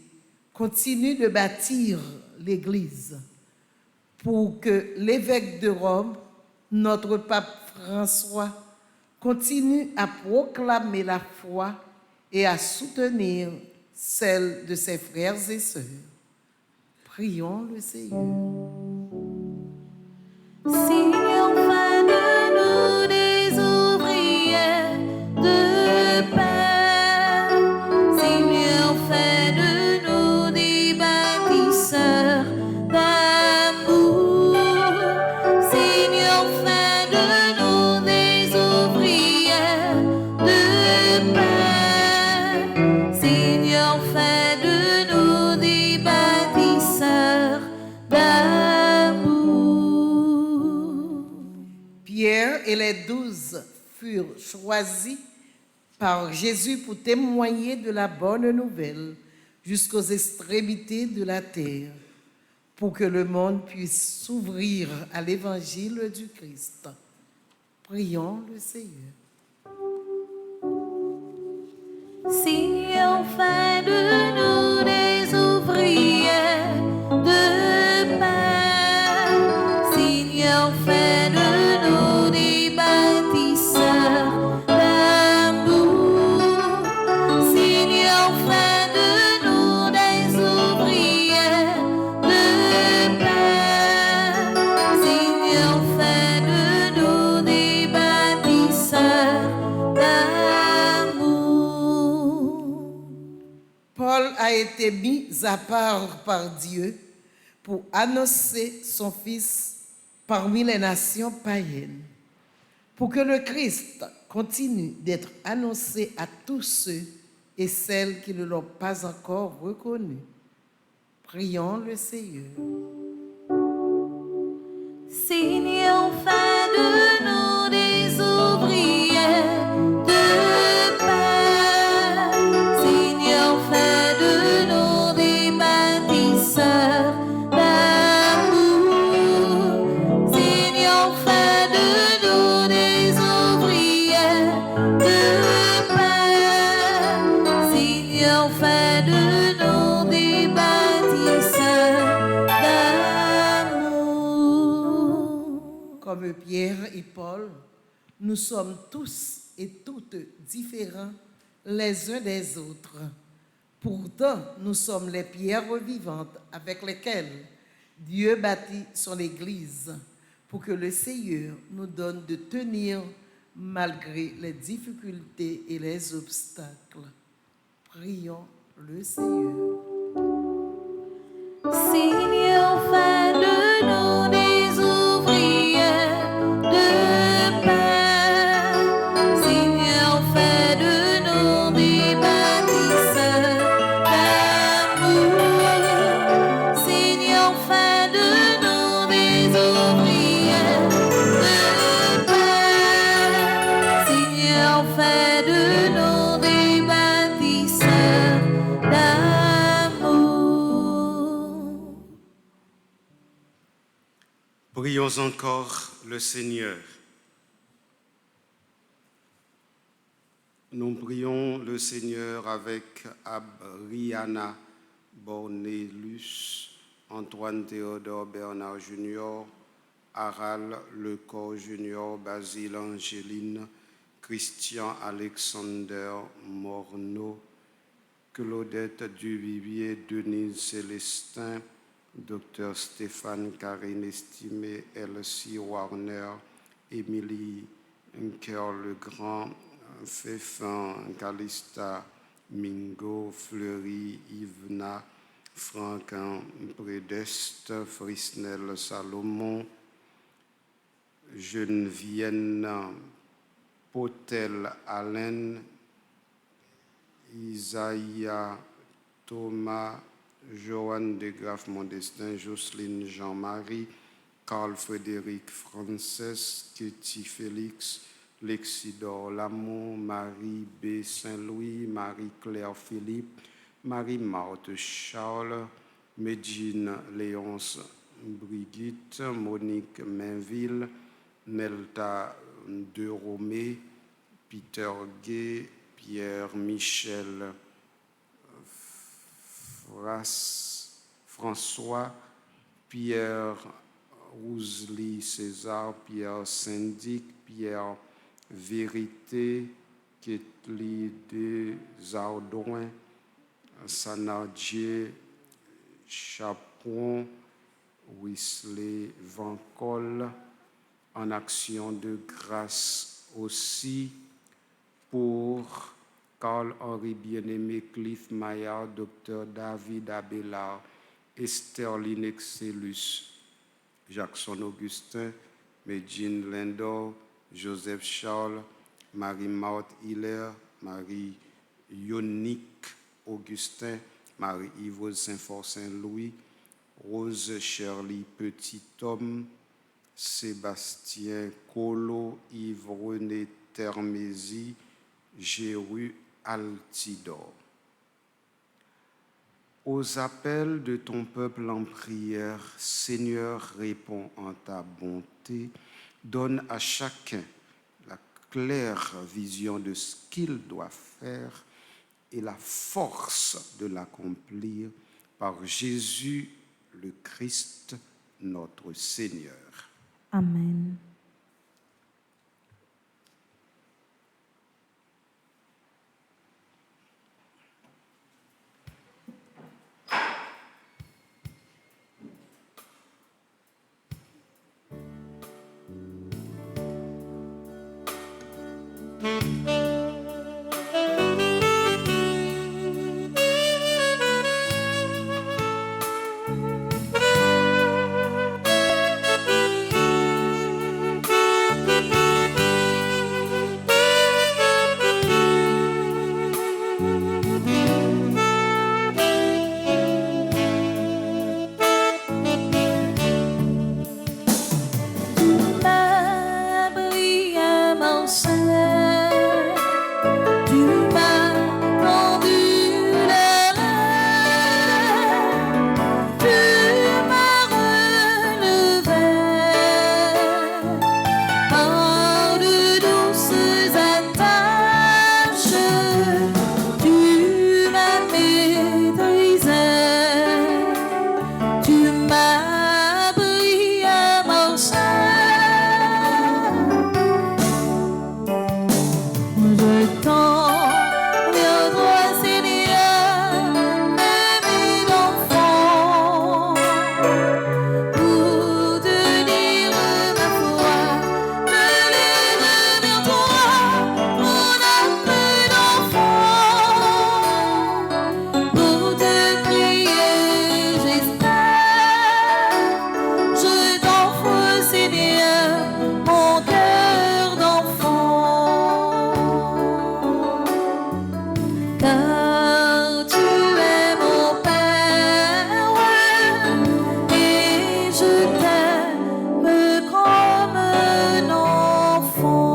continue de bâtir l'Église pour que l'évêque de Rome, notre pape François, continue à proclamer la foi et à soutenir celle de ses frères et sœurs. Prions le Seigneur. Seigneur, fais de nous des ouvriers de paix. Seigneur, fais de nous des bâtisseurs d'amour. Seigneur, fais de nous des ouvriers de paix. Seigneur, fais de nous des bâtisseurs d'amour. Pierre et les 12 furent choisis par Jésus pour témoigner de la bonne nouvelle jusqu'aux extrémités de la terre, pour que le monde puisse s'ouvrir à l'évangile du Christ. Prions le Seigneur. Seigneur, fais de nous des ouvriers de paix. Seigneur, fais de nous des bâtisseurs d'amour. Seigneur, fais de nous des ouvriers de paix. Seigneur, fais de nous des bâtisseurs d'amour. Paul a été mis à part par Dieu pour annoncer son Fils parmi les nations païennes, pour que le Christ continue d'être annoncé à tous ceux et celles qui ne l'ont pas encore reconnu. Prions le Seigneur. Seigneur, fais de nous des ouvriers de paix. Seigneur, fais de nous des bâtisseurs d'amour. Seigneur, fais de nous des ouvriers de paix. Seigneur, fais de nous des bâtisseurs d'amour. Comme Pierre et Paul, nous sommes tous et toutes différents les uns des autres. Pourtant, nous sommes les pierres vivantes avec lesquelles Dieu bâtit son Église pour que le Seigneur nous donne de tenir malgré les difficultés et les obstacles. Prions le Seigneur. Seigneur, fais de nous des ouvriers de paix. Seigneur, fais de nous des bâtisseurs d'amour. Seigneur, fais de nous des ouvriers de paix. Seigneur, fais de nous des bâtisseurs d'amour. Prions encore le Seigneur. Nous prions le Seigneur avec Abriana Bornelus, Antoine Théodore Bernard Junior, Aral Lecor Junior, Basile Angéline, Christian Alexander Morneau, Claudette Duvivier, Denise Célestin, Dr Stéphane Karine Estimé, Elsie Warner, Émilie Cœur Legrand, Féfin Calista Mingo, Fleury Yvna, Franquin Prédeste, Frisnel Salomon, Geneviève Potel Allen, Isaïa Thomas, Joanne de Graff Modestin, Jocelyne Jean-Marie, Carl Frédéric Frances, Ketty Félix, Lexidor Lamont, Marie B. Saint-Louis, Marie-Claire Philippe, Marie-Marthe Charles, Medjine Léonce Brigitte, Monique Mainville, Nelta De Romé, Peter Gay, Pierre-Michel François, Pierre Rousely César, Pierre Syndic, Pierre Vérité, Ketli Desardouin, Sanadje Chapon, Wesley Van Col, en action de grâce aussi pour Carl-Henri Bien-Aimé, Cliff Maillard, Dr David Abelard, Esterline Excellus, Jackson Augustin, Medjine Lindor, Joseph Charles, Marie-Marthe Hiller, Marie-Yonique Augustin, Marie-Yvose Saint-Fort Saint-Louis, Rose Shirley Petit-Homme, Sébastien Colo, Yves-René Termézy, Jéru Altidor. Aux appels de ton peuple en prière, Seigneur, réponds en ta bonté. Donne à chacun la claire vision de ce qu'il doit faire et la force de l'accomplir par Jésus le Christ, notre Seigneur. Amen. Tu car tu es mon Père, et je t'aime comme un enfant.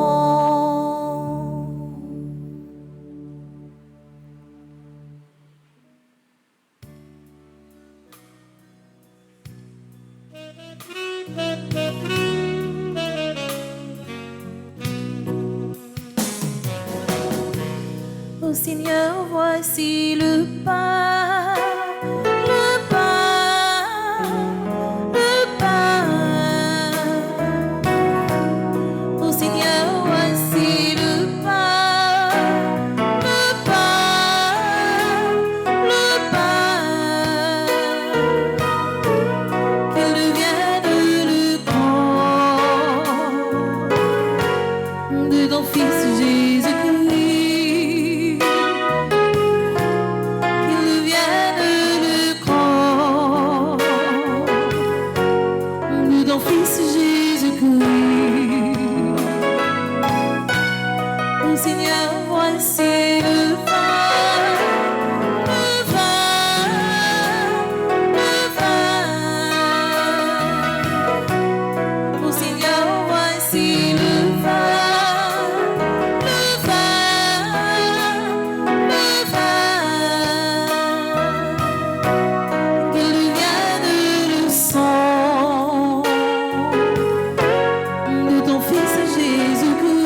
Ô Seigneur, voici le pain, le pain, le pain. Ô Seigneur, voici le pain, le pain, le pain. Qu'il devienne le corps de ton Fils Jésus-Christ. Fils Jésus-Christ. Ô Seigneur, voici le vin, le vin, le vin. Ô Seigneur, voici le vin, le vin, le vin. Qu'il devienne le sang de ton Fils Jésus-Christ,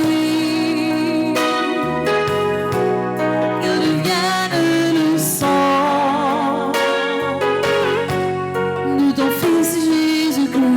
qu'il devienne le sang de ton Fils Jésus-Christ.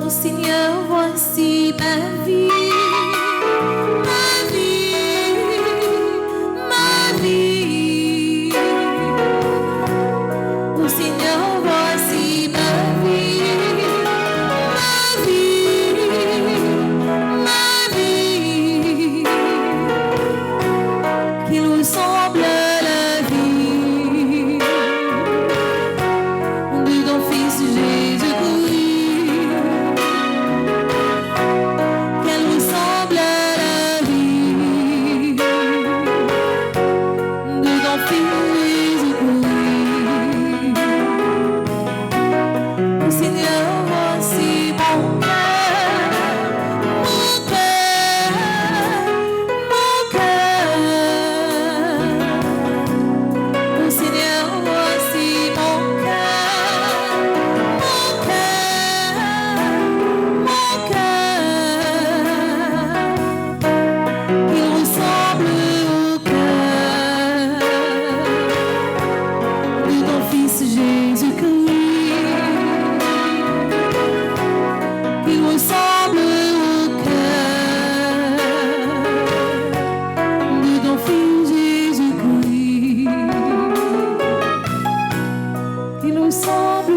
Ô Seigneur, voici ma vie, ma vie, ma vie. Ô Seigneur, voici ma vie, ma vie, ma vie. Qu'il ressemble à la vie de ton Fils Jésus-Christ. Qu'elle ressemble à la vie de ton Fils Jésus-Christ. Ô Seigneur, voici mon cœur, mon cœur, mon cœur. Ô Seigneur, voici mon cœur, mon cœur, mon cœur. Qu'il ressemble au cœur de ton Fils Jésus-Christ. Qu'il ressemble au cœur de ton Fils Jésus-Christ. Qu'il ressemble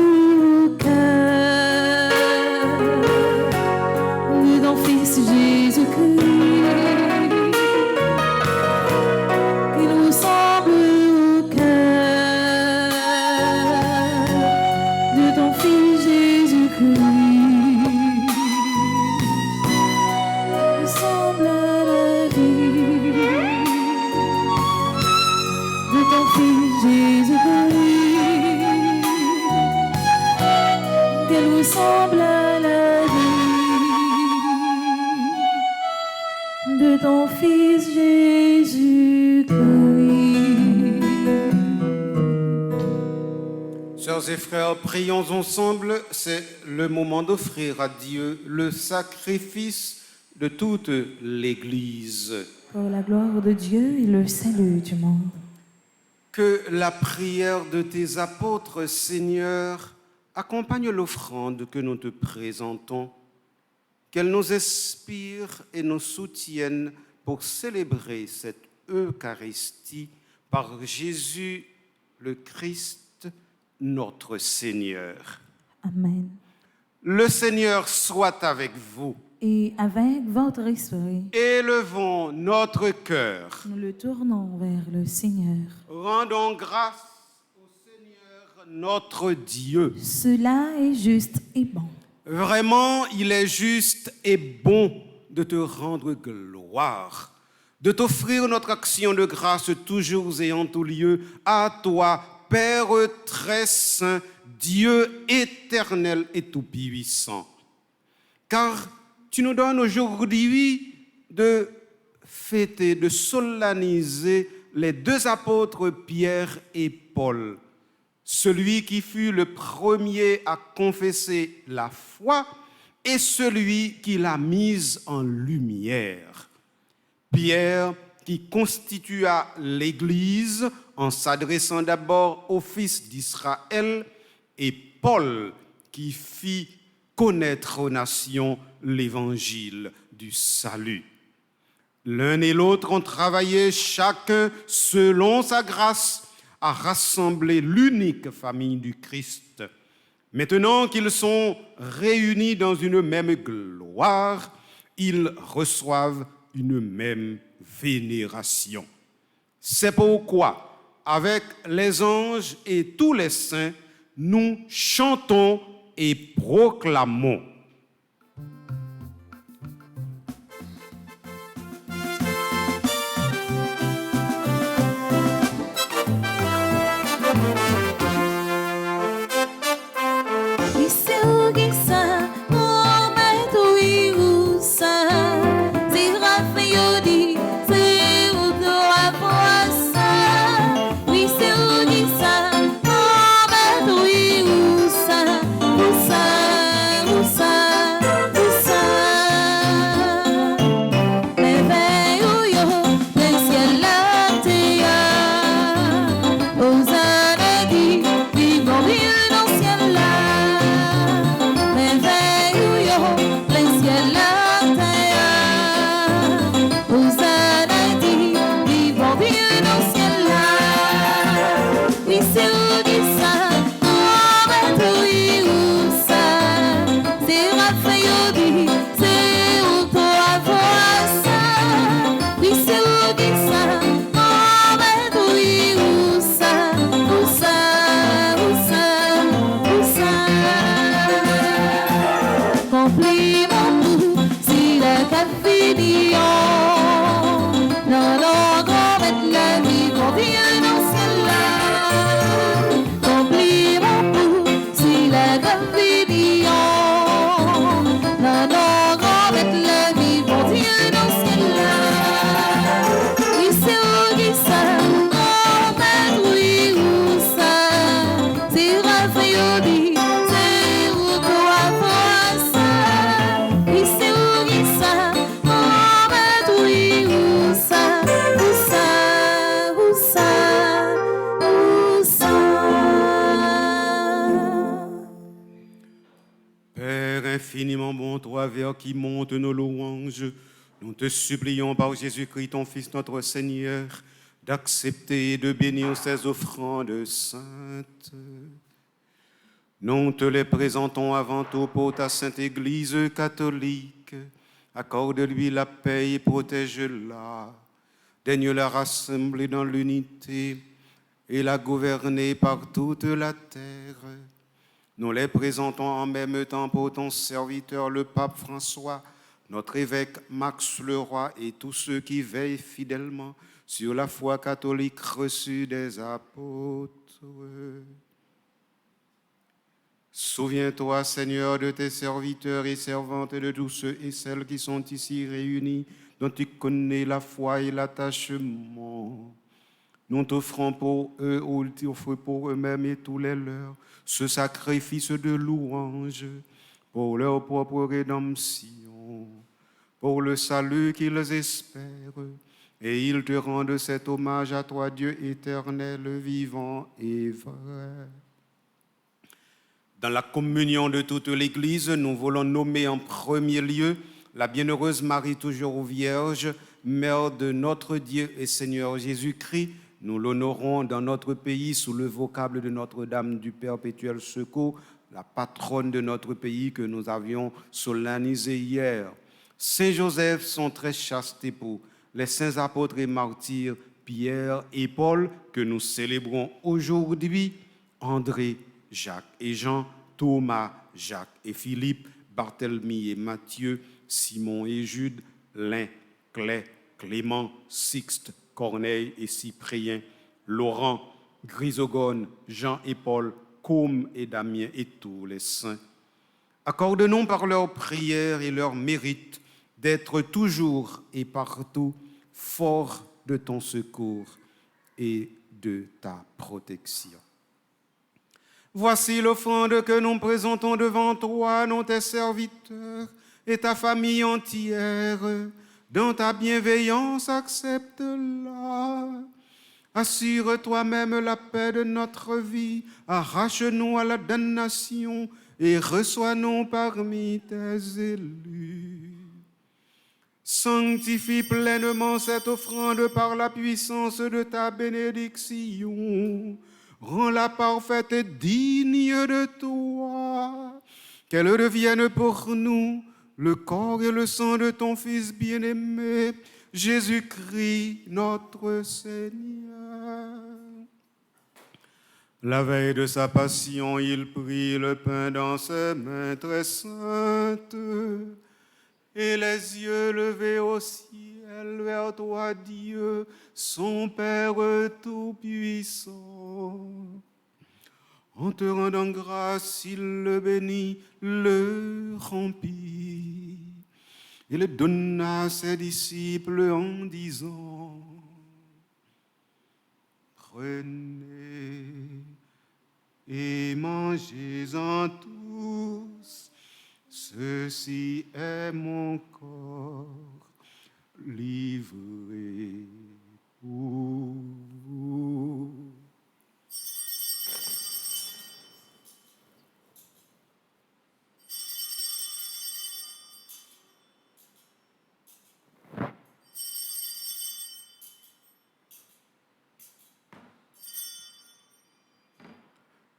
au cœur de ton Fils Jésus-Christ. Qu'il ressemble au cœur de ton Fils Jésus-Christ. Ressemble à la vie de ton Fils Jésus-Christ. Qu'elle ressemble à la vie de ton Fils Jésus-Christ. Sœurs et frères, prions ensemble. C'est le moment d'offrir à Dieu le sacrifice de toute l'Église. pour la gloire de Dieu et le salut du monde. Que la prière de tes apôtres, Seigneur, accompagne l'offrande que nous te présentons, qu'elle nous inspire et nous soutienne pour célébrer cette Eucharistie par Jésus le Christ, notre Seigneur. Amen. Le Seigneur soit avec vous. Et avec votre esprit, Élevons notre cœur. nous le tournons vers le Seigneur. Rendons grâce au Seigneur notre Dieu. Cela est juste et bon. Vraiment, il est juste et bon de te rendre gloire, de t'offrir notre action de grâce toujours et en tout lieu à toi, Père très saint, Dieu éternel et tout-puissant. Car tu nous donnes aujourd'hui de fêter, de solenniser les deux apôtres Pierre et Paul, celui qui fut le premier à confesser la foi et celui qui l'a mise en lumière. Pierre qui constitua l'Église en s'adressant d'abord aux fils d'Israël et Paul qui fit connaître aux nations l'évangile du salut. L'un et l'autre ont travaillé chacun selon sa grâce à rassembler l'unique famille du Christ. Maintenant qu'ils sont réunis dans une même gloire, ils reçoivent une même vénération. C'est pourquoi, avec les anges et tous les saints, nous chantons et proclamons. Infiniment bon, toi, vers qui montent nos louanges, nous te supplions par Jésus-Christ, ton Fils, notre Seigneur, d'accepter et de bénir ces offrandes saintes. Nous te les présentons avant tout pour ta sainte Église catholique. Accorde-lui la paix et protège-la. Daigne la rassembler dans l'unité et la gouverner par toute la terre. Nous les présentons en même temps pour ton serviteur, le pape François, notre évêque Max Leroy et tous ceux qui veillent fidèlement sur la foi catholique reçue des apôtres. Souviens-toi, Seigneur, de tes serviteurs et servantes, de tous ceux et celles qui sont ici réunis, dont tu connais la foi et l'attachement. Nous t'offrons pour eux, ou ils t'offrent pour eux-mêmes et tous les leurs, ce sacrifice de louange pour leur propre rédemption. pour le salut qu'ils espèrent. Et ils te rendent cet hommage à toi, Dieu éternel, vivant et vrai. Dans la communion de toute l'Église, nous voulons nommer en premier lieu la bienheureuse Marie, toujours vierge, Mère de notre Dieu et Seigneur Jésus-Christ. Nous l'honorons dans notre pays sous le vocable de Notre-Dame du Perpétuel Secours, la patronne de notre pays que nous avions solennisée hier. Saint Joseph, son très chaste époux, les saints apôtres et martyrs Pierre et Paul que nous célébrons aujourd'hui, André, Jacques et Jean, Thomas, Jacques et Philippe, Barthélemy et Matthieu, Simon et Jude, Lin, Clay, Clément, Sixte, Corneille et Cyprien, Laurent, Chrysogone, Jean et Paul, Côme et Damien et tous les saints. Accorde-nous par leurs prières et leurs mérites d'être toujours et partout forts de ton secours et de ta protection. Voici l'offrande que nous présentons devant toi, nous tes serviteurs et ta famille entière. Dans ta bienveillance, accepte-la. Assure toi-même la paix de notre vie, arrache-nous à la damnation et reçois-nous parmi tes élus. Sanctifie pleinement cette offrande par la puissance de ta bénédiction. Rends-la parfaite et digne de toi, qu'elle devienne pour nous le corps et le sang de ton Fils bien-aimé, Jésus-Christ, notre Seigneur. La veille de sa passion, il prit le pain dans ses mains très saintes, et les yeux levés au ciel vers toi, Dieu, son Père Tout-Puissant. En te rendant grâce, il le bénit, le remplit, et le donna à ses disciples en disant: prenez et mangez-en tous, ceci est mon corps livré pour vous.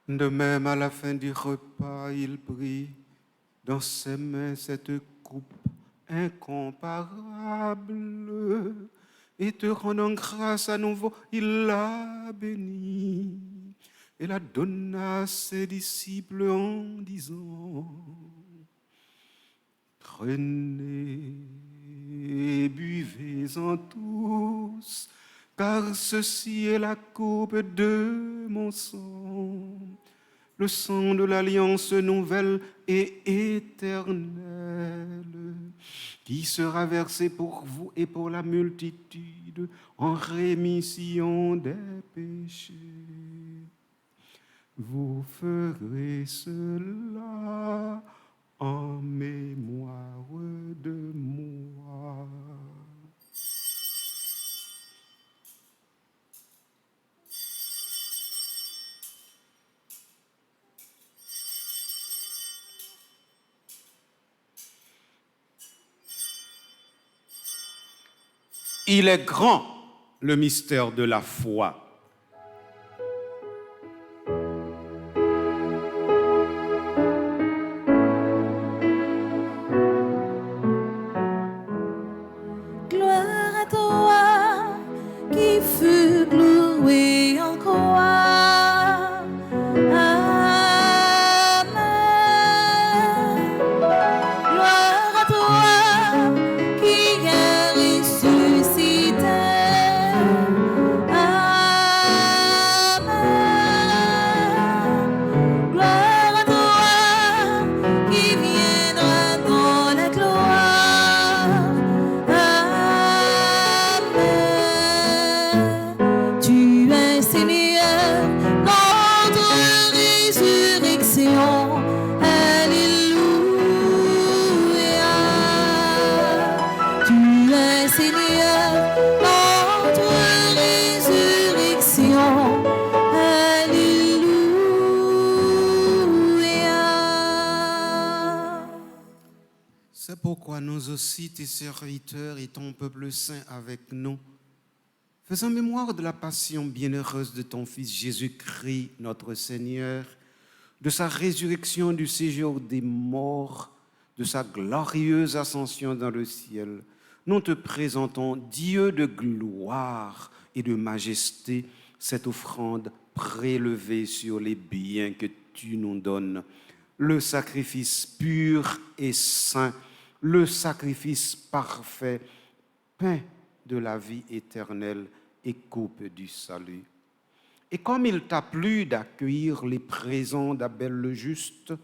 De même, à la fin du repas, il prit dans ses mains cette coupe incomparable, et te rendant grâce à nouveau, il la bénit et la donna à ses disciples en disant: prenez et buvez-en tous, car ceci est la coupe de mon sang, le sang de l'alliance nouvelle et éternelle, qui sera versé pour vous et pour la multitude en rémission des péchés. Vous ferez cela en mémoire de moi. Il est grand, le mystère de la foi. Gloire à toi qui fut cloué en croix. Amen. Gloire à toi qui est ressuscité. Amen. Gloire à toi qui viendra dans la gloire. Amen. Seigneur, notre résurrection. Alléluia. C'est pourquoi nous aussi, tes serviteurs et ton peuple saint avec nous, faisant mémoire de la passion bienheureuse de ton Fils Jésus-Christ, notre Seigneur, de sa résurrection du séjour des morts, de sa glorieuse ascension dans le ciel, nous te présentons, Dieu de gloire et de majesté, cette offrande prélevée sur les biens que tu nous donnes, le sacrifice pur et saint, le sacrifice parfait, pain de la vie éternelle et coupe du salut. Et comme il t'a plu d'accueillir les présents d'Abel le juste,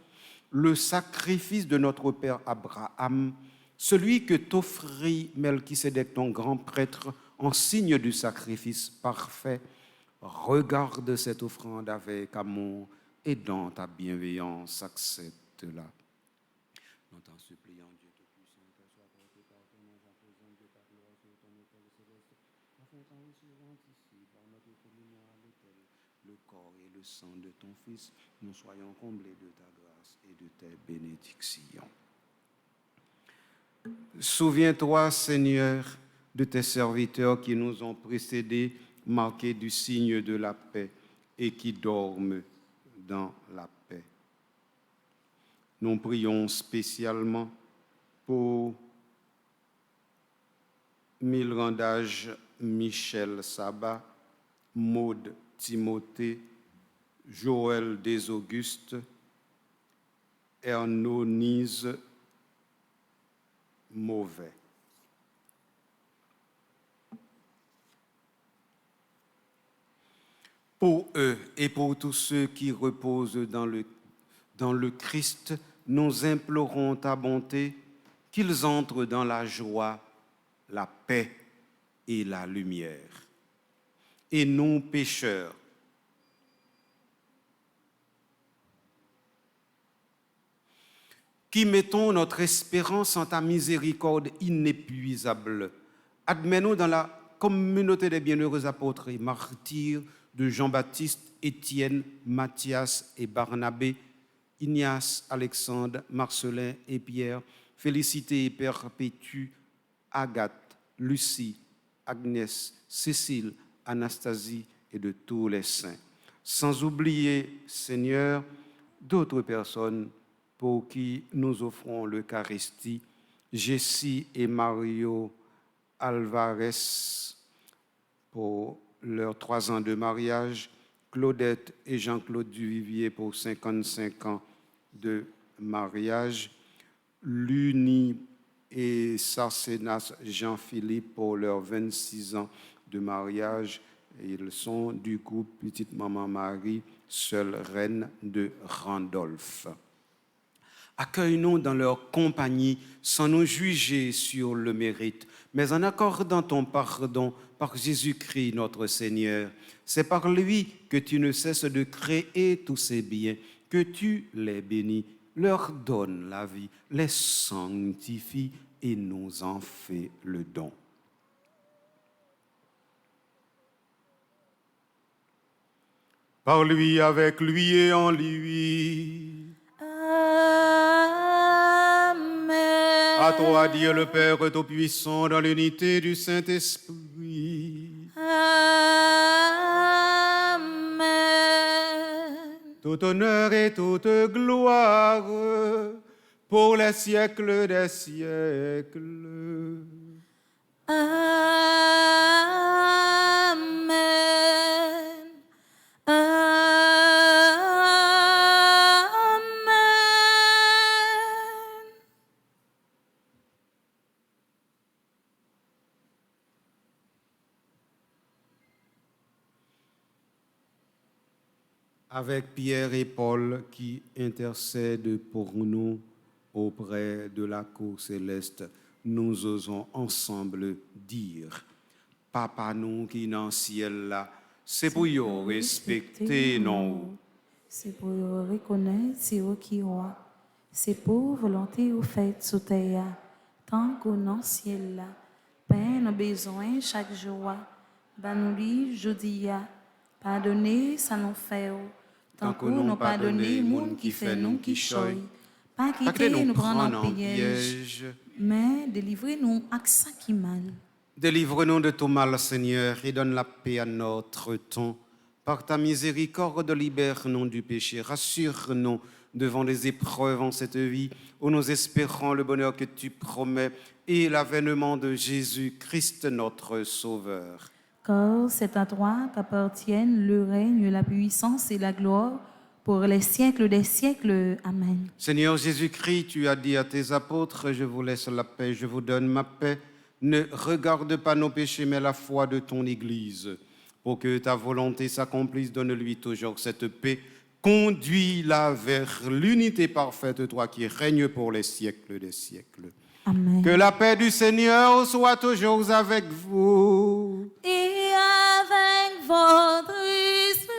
le sacrifice de notre père Abraham, celui que t'offrit Melchisédek, ton grand prêtre, en signe du sacrifice parfait, regarde cette offrande avec amour et dans ta bienveillance, accepte-la. Nous t'en supplions, Dieu Tout-Puissant, qu'elle soit portée par ton nom en présence de ta gloire sur ton autel céleste, afin qu'en recevant ici, par notre communion à l'autel, le corps et le sang de ton Fils, nous soyons comblés de ta grâce et de tes bénédictions. Souviens-toi, Seigneur, de tes serviteurs qui nous ont précédés, marqués du signe de la paix et qui dorment dans la paix. Nous prions spécialement pour Milrandage Michel Sabat, Maude Timothée, Joël Desaugustes, Ernaud Nise Mauvais. Pour eux et pour tous ceux qui reposent dans le Christ, nous implorons ta bonté, qu'ils entrent dans la joie, la paix et la lumière. Et nous, pécheurs, qui mettons notre espérance en ta miséricorde inépuisable, admets-nous dans la communauté des bienheureux apôtres et martyrs de Jean-Baptiste, Étienne, Matthias et Barnabé, Ignace, Alexandre, Marcelin et Pierre, Félicité et Perpétue, Agathe, Lucie, Agnès, Cécile, Anastasie et de tous les saints. Sans oublier, Seigneur, d'autres personnes pour qui nous offrons l'Eucharistie, Jessie et Mario Alvarez pour leurs 3 ans de mariage, Claudette et Jean-Claude Duvivier pour 55 ans de mariage, Luni et Sarcenas Jean-Philippe pour leurs 26 ans de mariage. Ils sont du groupe Petite Maman Marie, seule reine de Randolph. Accueille-nous dans leur compagnie sans nous juger sur le mérite, mais en accordant ton pardon par Jésus-Christ notre Seigneur. C'est par lui que tu ne cesses de créer tous ces biens, que tu les bénis, leur donnes la vie, les sanctifies et nous en fais le don. Par lui, avec lui et en lui. À toi, Dieu le Père Tout-Puissant, dans l'unité du Saint-Esprit. Amen. Tout honneur et toute gloire pour les siècles des siècles. Amen. Amen. Avec Pierre et Paul qui intercèdent pour nous auprès de la cour céleste, nous osons ensemble dire: Papa nous qui dans le ciel là, c'est pour vous respecter nous. C'est pour vous reconnaître, c'est vous qui roi. C'est pour volonté vous faites sous terre, tant qu'au dans le ciel là. pain, nos besoins chaque jour. Banouli, jodia, pardonnez, ça nous fait. Tant que nous pardonnez, moun qui fait nous qui choy. Pas quitter nous prendre en piège, mais délivrez-nous accent qui mal. Délivre-nous de tout mal, Seigneur, et donne la paix à notre temps. Par ta miséricorde, libère-nous du péché. Rassure-nous devant les épreuves en cette vie, où nous espérons le bonheur que tu promets et l'avènement de Jésus-Christ, notre Sauveur. Car c'est à toi qu'appartiennent le règne, la puissance et la gloire pour les siècles des siècles. Amen. Seigneur Jésus-Christ, tu as dit à tes apôtres, je vous laisse la paix, je vous donne ma paix. Ne regarde pas nos péchés, mais la foi de ton Église. Pour que ta volonté s'accomplisse, donne-lui toujours cette paix. Conduis-la vers l'unité parfaite, toi qui règnes pour les siècles des siècles. Amen. Que la paix du Seigneur soit toujours avec vous. Et avec votre esprit.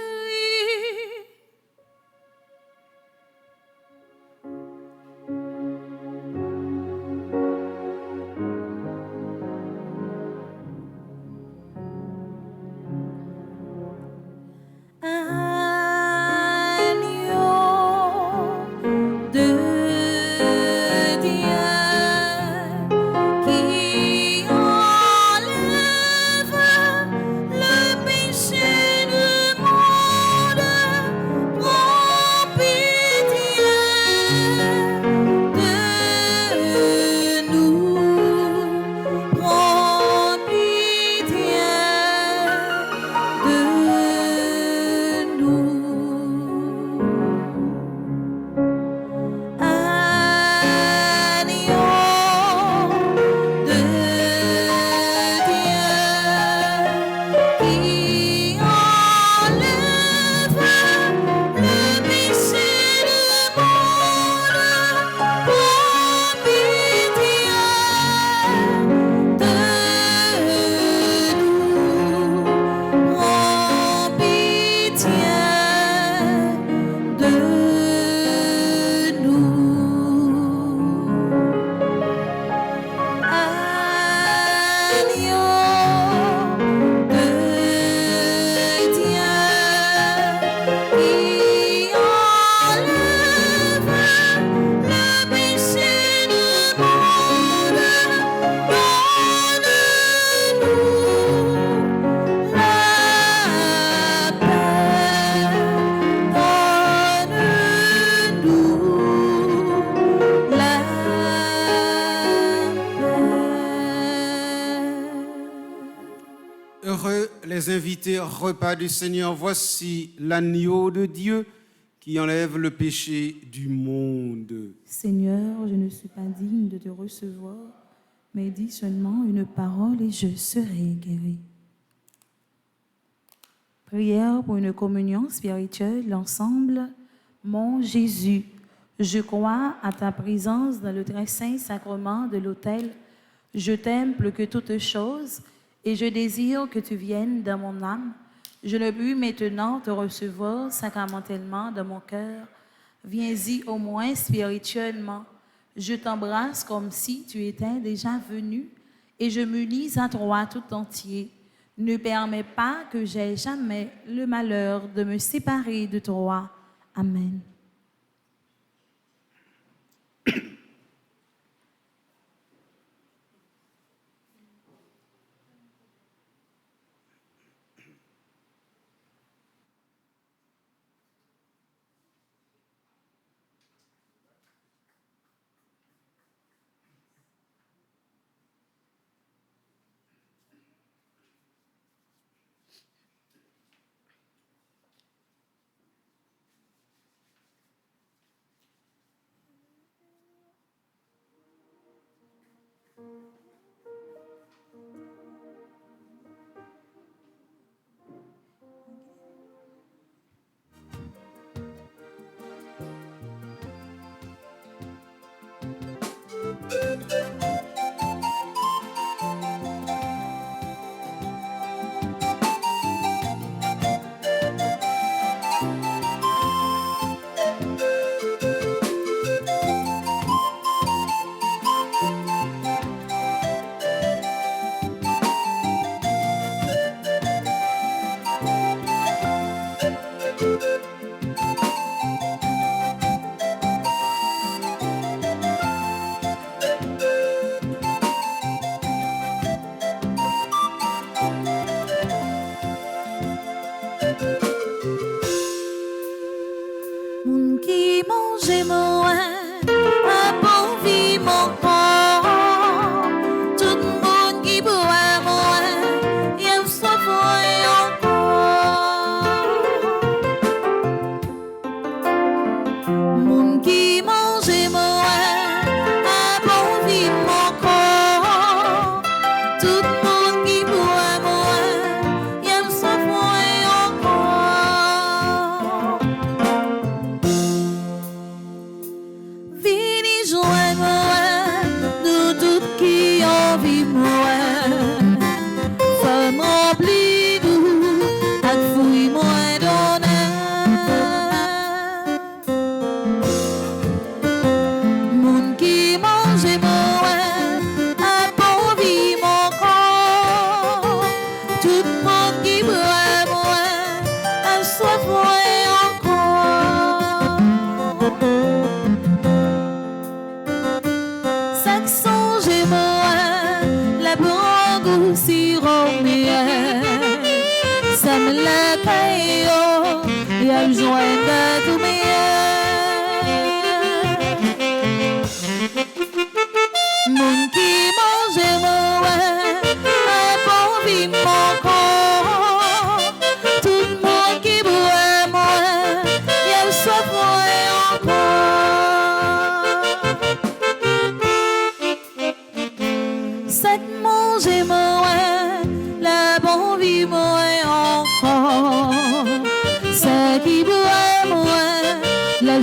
Heureux les invités au repas du Seigneur. Voici l'agneau de Dieu qui enlève le péché du monde. Seigneur, je ne suis pas digne de te recevoir, mais dis seulement une parole et je serai guéri. Prière pour une communion spirituelle ensemble. Mon Jésus, je crois à ta présence dans le très saint sacrement de l'autel. Je t'aime plus que toute chose et je désire que tu viennes dans mon âme. Je ne puis maintenant te recevoir sacramentellement dans mon cœur. Viens-y au moins spirituellement. Je t'embrasse comme si tu étais déjà venu et je m'unis à toi tout entier. Ne permets pas que j'aie jamais le malheur de me séparer de toi. Amen. Tout le monde qui boit moins, a soif moins encore. Chaque songe est moins, la brangue si rompée. Ça me la paye, et à joindre à tout Moun qui mange moins, un bon vit mon corps. Tout le monde qui boit moins, y a soif moins encore. Ça mange moins, la bon vit moins encore. Ça qui boit moins, la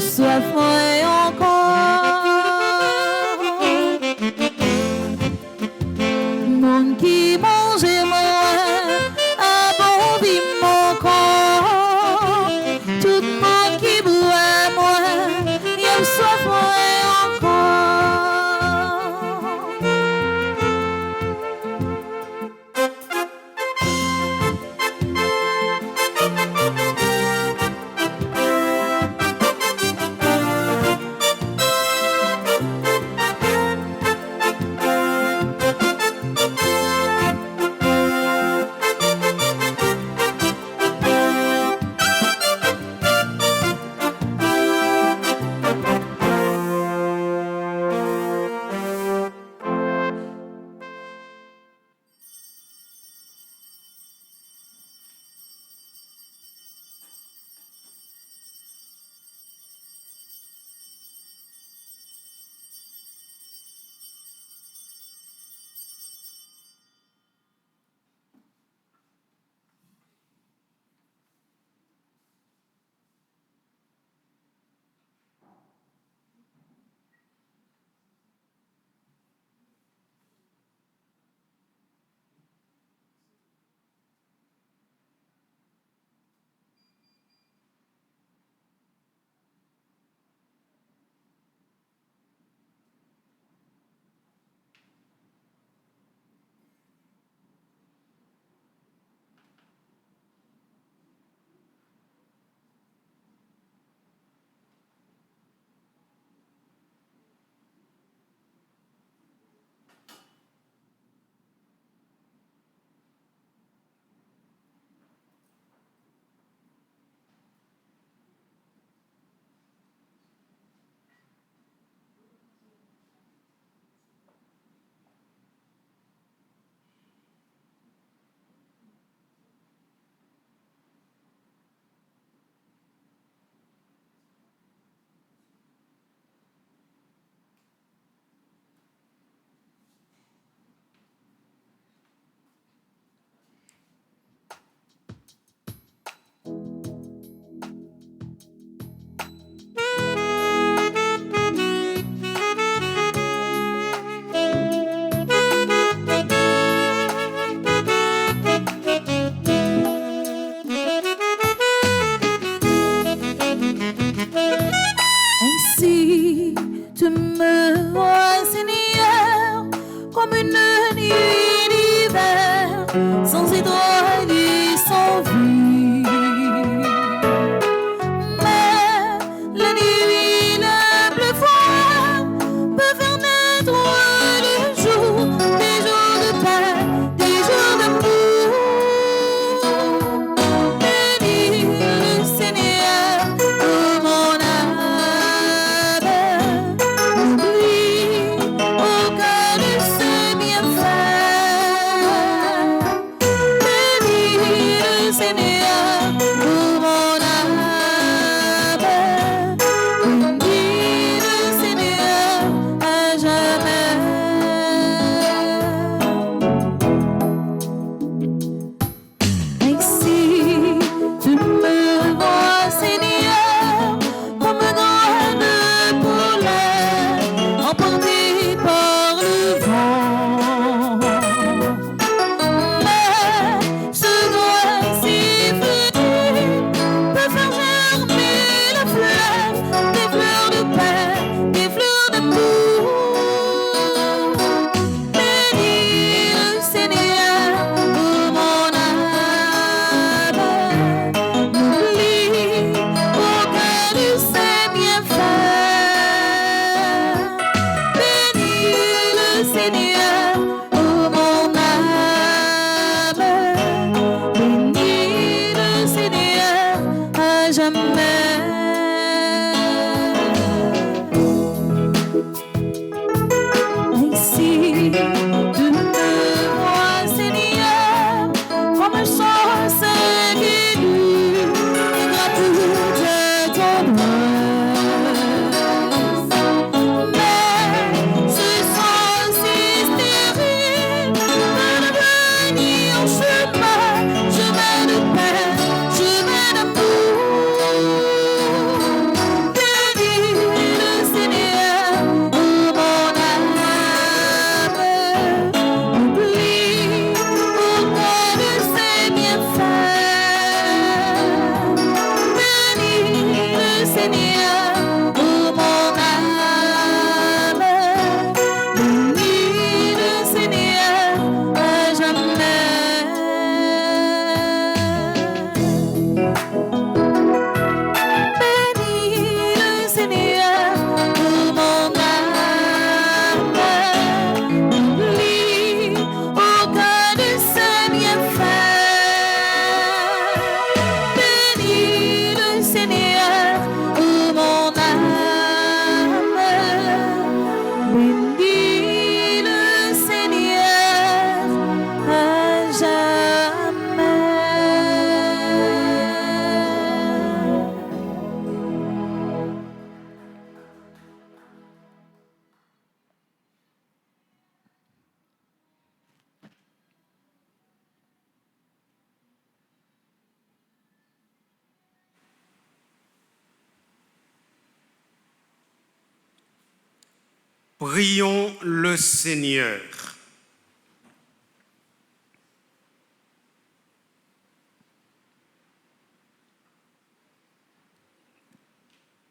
Prions le Seigneur.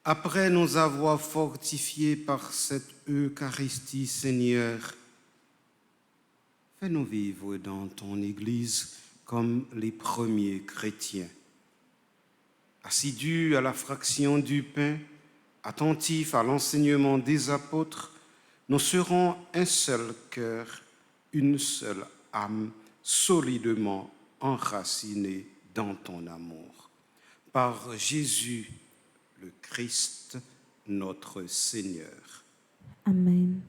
Après nous avoir fortifiés par cette Eucharistie, Seigneur, fais-nous vivre dans ton Église comme les premiers chrétiens. Assidus à la fraction du pain, attentifs à l'enseignement des apôtres, nous serons un seul cœur, une seule âme, solidement enracinés dans ton amour. Par Jésus, le Christ, notre Seigneur. Amen.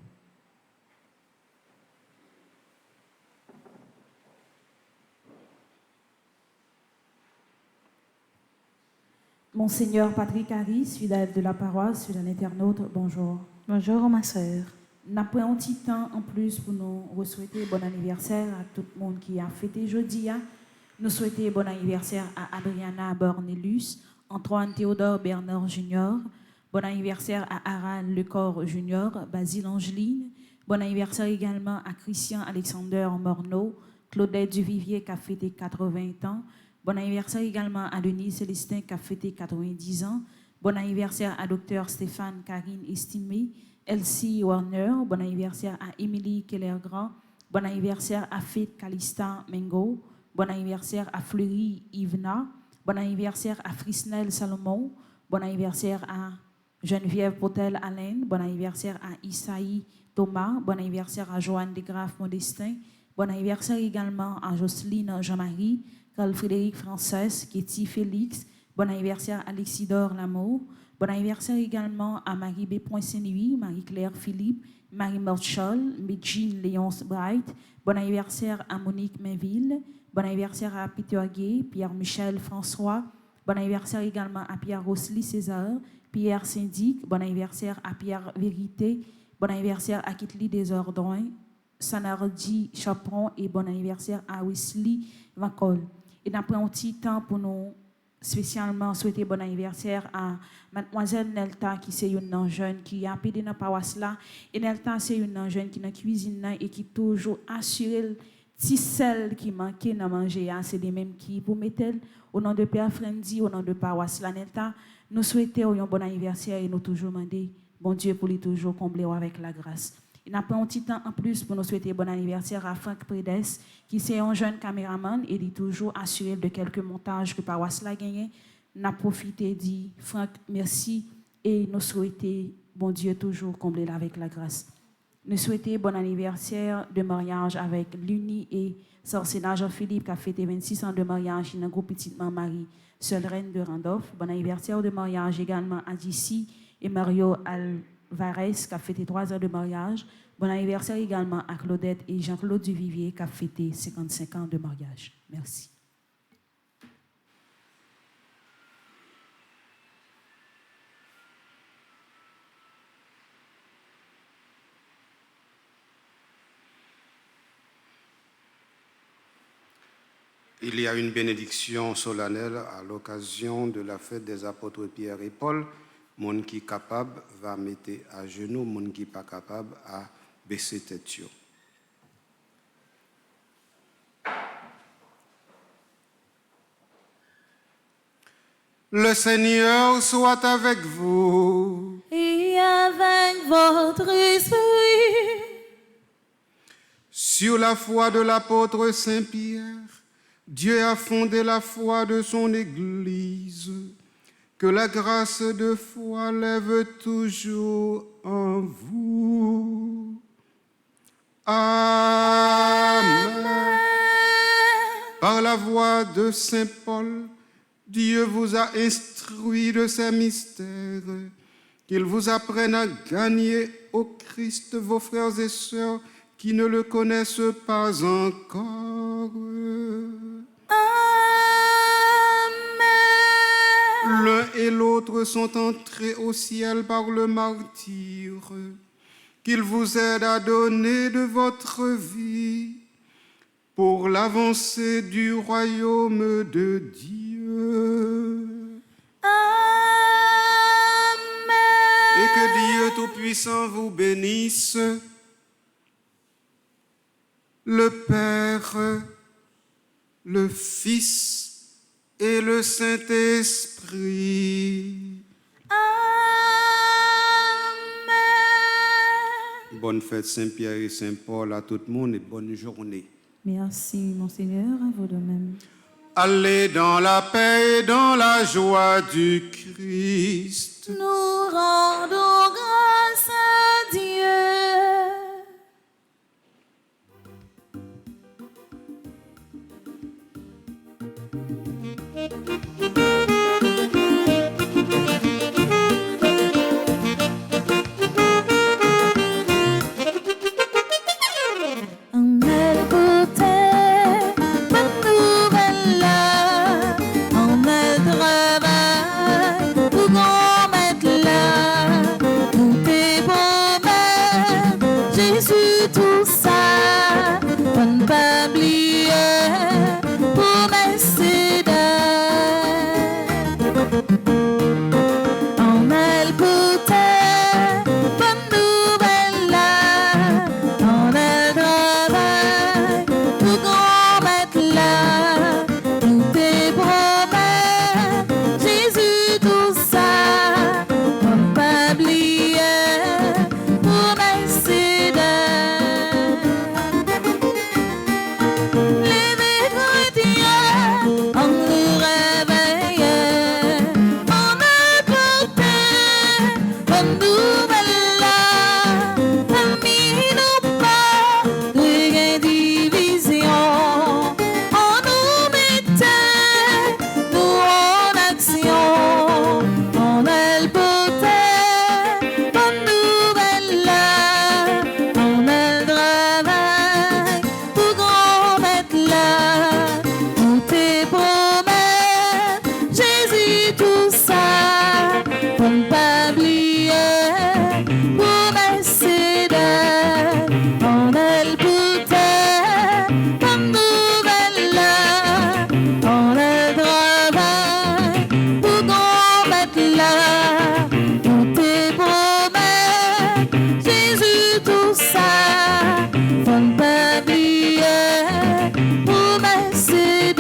Monseigneur Patrick Harris, fidèle de la paroisse, fidèle internaute, bonjour. Bonjour ma sœur. Nous avons pris un petit temps en plus pour nous souhaiter bon anniversaire à tout le monde qui a fêté jeudi. Nous souhaitons bon anniversaire à Adriana Bornelius, Antoine Théodore Bernard Junior, bon anniversaire à Harald Lecor Junior, Basile Angeline, bon anniversaire également à Christian Alexander Morneau, Claudette Duvivier qui a fêté 80 ans, bon anniversaire également à Denise Célestin qui a fêté 90 ans, bon anniversaire à Dr Stéphane Karine Estimé, Elsie Warner, bon anniversaire à Émilie Keller-Grand, bon anniversaire à Faith Calista Mengo, bon anniversaire à Fleury Yvna, bon anniversaire à Frisnel Salomon, bon anniversaire à Geneviève Potel Alain, bon anniversaire à Isaïe Thomas, bon anniversaire à Joanne Desgraves Modestin, bon anniversaire également à Jocelyne Jean-Marie, Carl Frédéric Frances, Ketty Félix, bon anniversaire à Alexidore Lamour, bon anniversaire également à Marie B. Saint-Louis, Marie-Claire Philippe, Marie Marchal, Medjine Léonce Bright, bon anniversaire à Monique Mainville, bon anniversaire à Peter Gay, Pierre-Michel François, bon anniversaire également à Pierre Rosely César, Pierre Syndic, bon anniversaire à Pierre Vérité, bon anniversaire à Kitli Desordins, Sanardi Chaperon et bon anniversaire à Wesley Vacol. Et nous avons un petit temps pour nous spécialement souhaiter bon anniversaire à mademoiselle Nelta qui c'est une jeune qui a pédé dans paroisse là et Nelta c'est une jeune qui dans cuisine là et qui toujours assure petit sel qui manquait dans manger c'est les mêmes qui pour mettre au nom de Père Frendi au nom de paroisse là Nelta nous souhaitons un bon anniversaire et nous toujours demander bon Dieu pour lui toujours combler avec la grâce. Il n'a pas un petit temps en plus pour nous souhaiter bon anniversaire à Franck Prédes, qui est un jeune caméraman et il est toujours assuré de quelques montages que paroisse l'a gagné. Nous avons profité dit Franck, merci et nous souhaitons bon Dieu toujours combler avec la grâce. Nous souhaitons bon anniversaire de mariage avec Luni et Sorcena Jean-Philippe qui a fêté 26 ans de mariage dans le groupe Petite Marie, seule reine de Randolph. Bon anniversaire de mariage également à Dissy et Mario Alvarez qui a fêté 3 ans de mariage. Bon anniversaire également à Claudette et Jean-Claude Duvivier qui a fêté 55 ans de mariage. Merci. Il y a une bénédiction solennelle à l'occasion de la fête des apôtres Pierre et Paul. Monde qui est capable va mettre à genoux, monde qui n'est pas capable à baisser tête. Le Seigneur soit avec vous. Et avec votre esprit. Sur la foi de l'apôtre Saint-Pierre, Dieu a fondé la foi de son Église. Que la grâce de foi lève toujours en vous. Amen. Par la voix de Saint Paul, Dieu vous a instruit de ces mystères, qu'il vous apprenne à gagner au Christ vos frères et sœurs qui ne le connaissent pas encore. L'un et l'autre sont entrés au ciel par le martyre. Qu'il vous aide à donner de votre vie pour l'avancée du royaume de Dieu. Amen. Et que Dieu Tout-Puissant vous bénisse, le Père, le Fils et le Saint-Esprit. Amen. Bonne fête Saint-Pierre et Saint-Paul à tout le monde et bonne journée. Merci, Monseigneur, à vous de même. Allez dans la paix et dans la joie du Christ. Nous rendons grâce à Dieu. Un bel côté, bonne nouvelle là, un bel travail, tout grand mettre là, tout est promesse, Jésus tout ça, on ne pas oublier, promesse c'est un bel côté, bonne nouvelle là, un bel travail, tout grand mettre là, tout est promesse, Jésus tout ça, on ne pas oublier, promesse c'est les chrétiens, on nous réveille, on a porté bonne nouvelle là, parmi nous pas de division, on nous mettait nous en action, on a le porté bonne nouvelle là, on a le travail, tout grand mettre là, tout est promesse, Jésus tout ça, pour ne pas oublier, promesse c'est on a le bouteille, bonne nouvelle là, on a le travail, tout grand mettre là, tout est promesse, Jésus tout ça, pour ne pas oublier, promesse c'est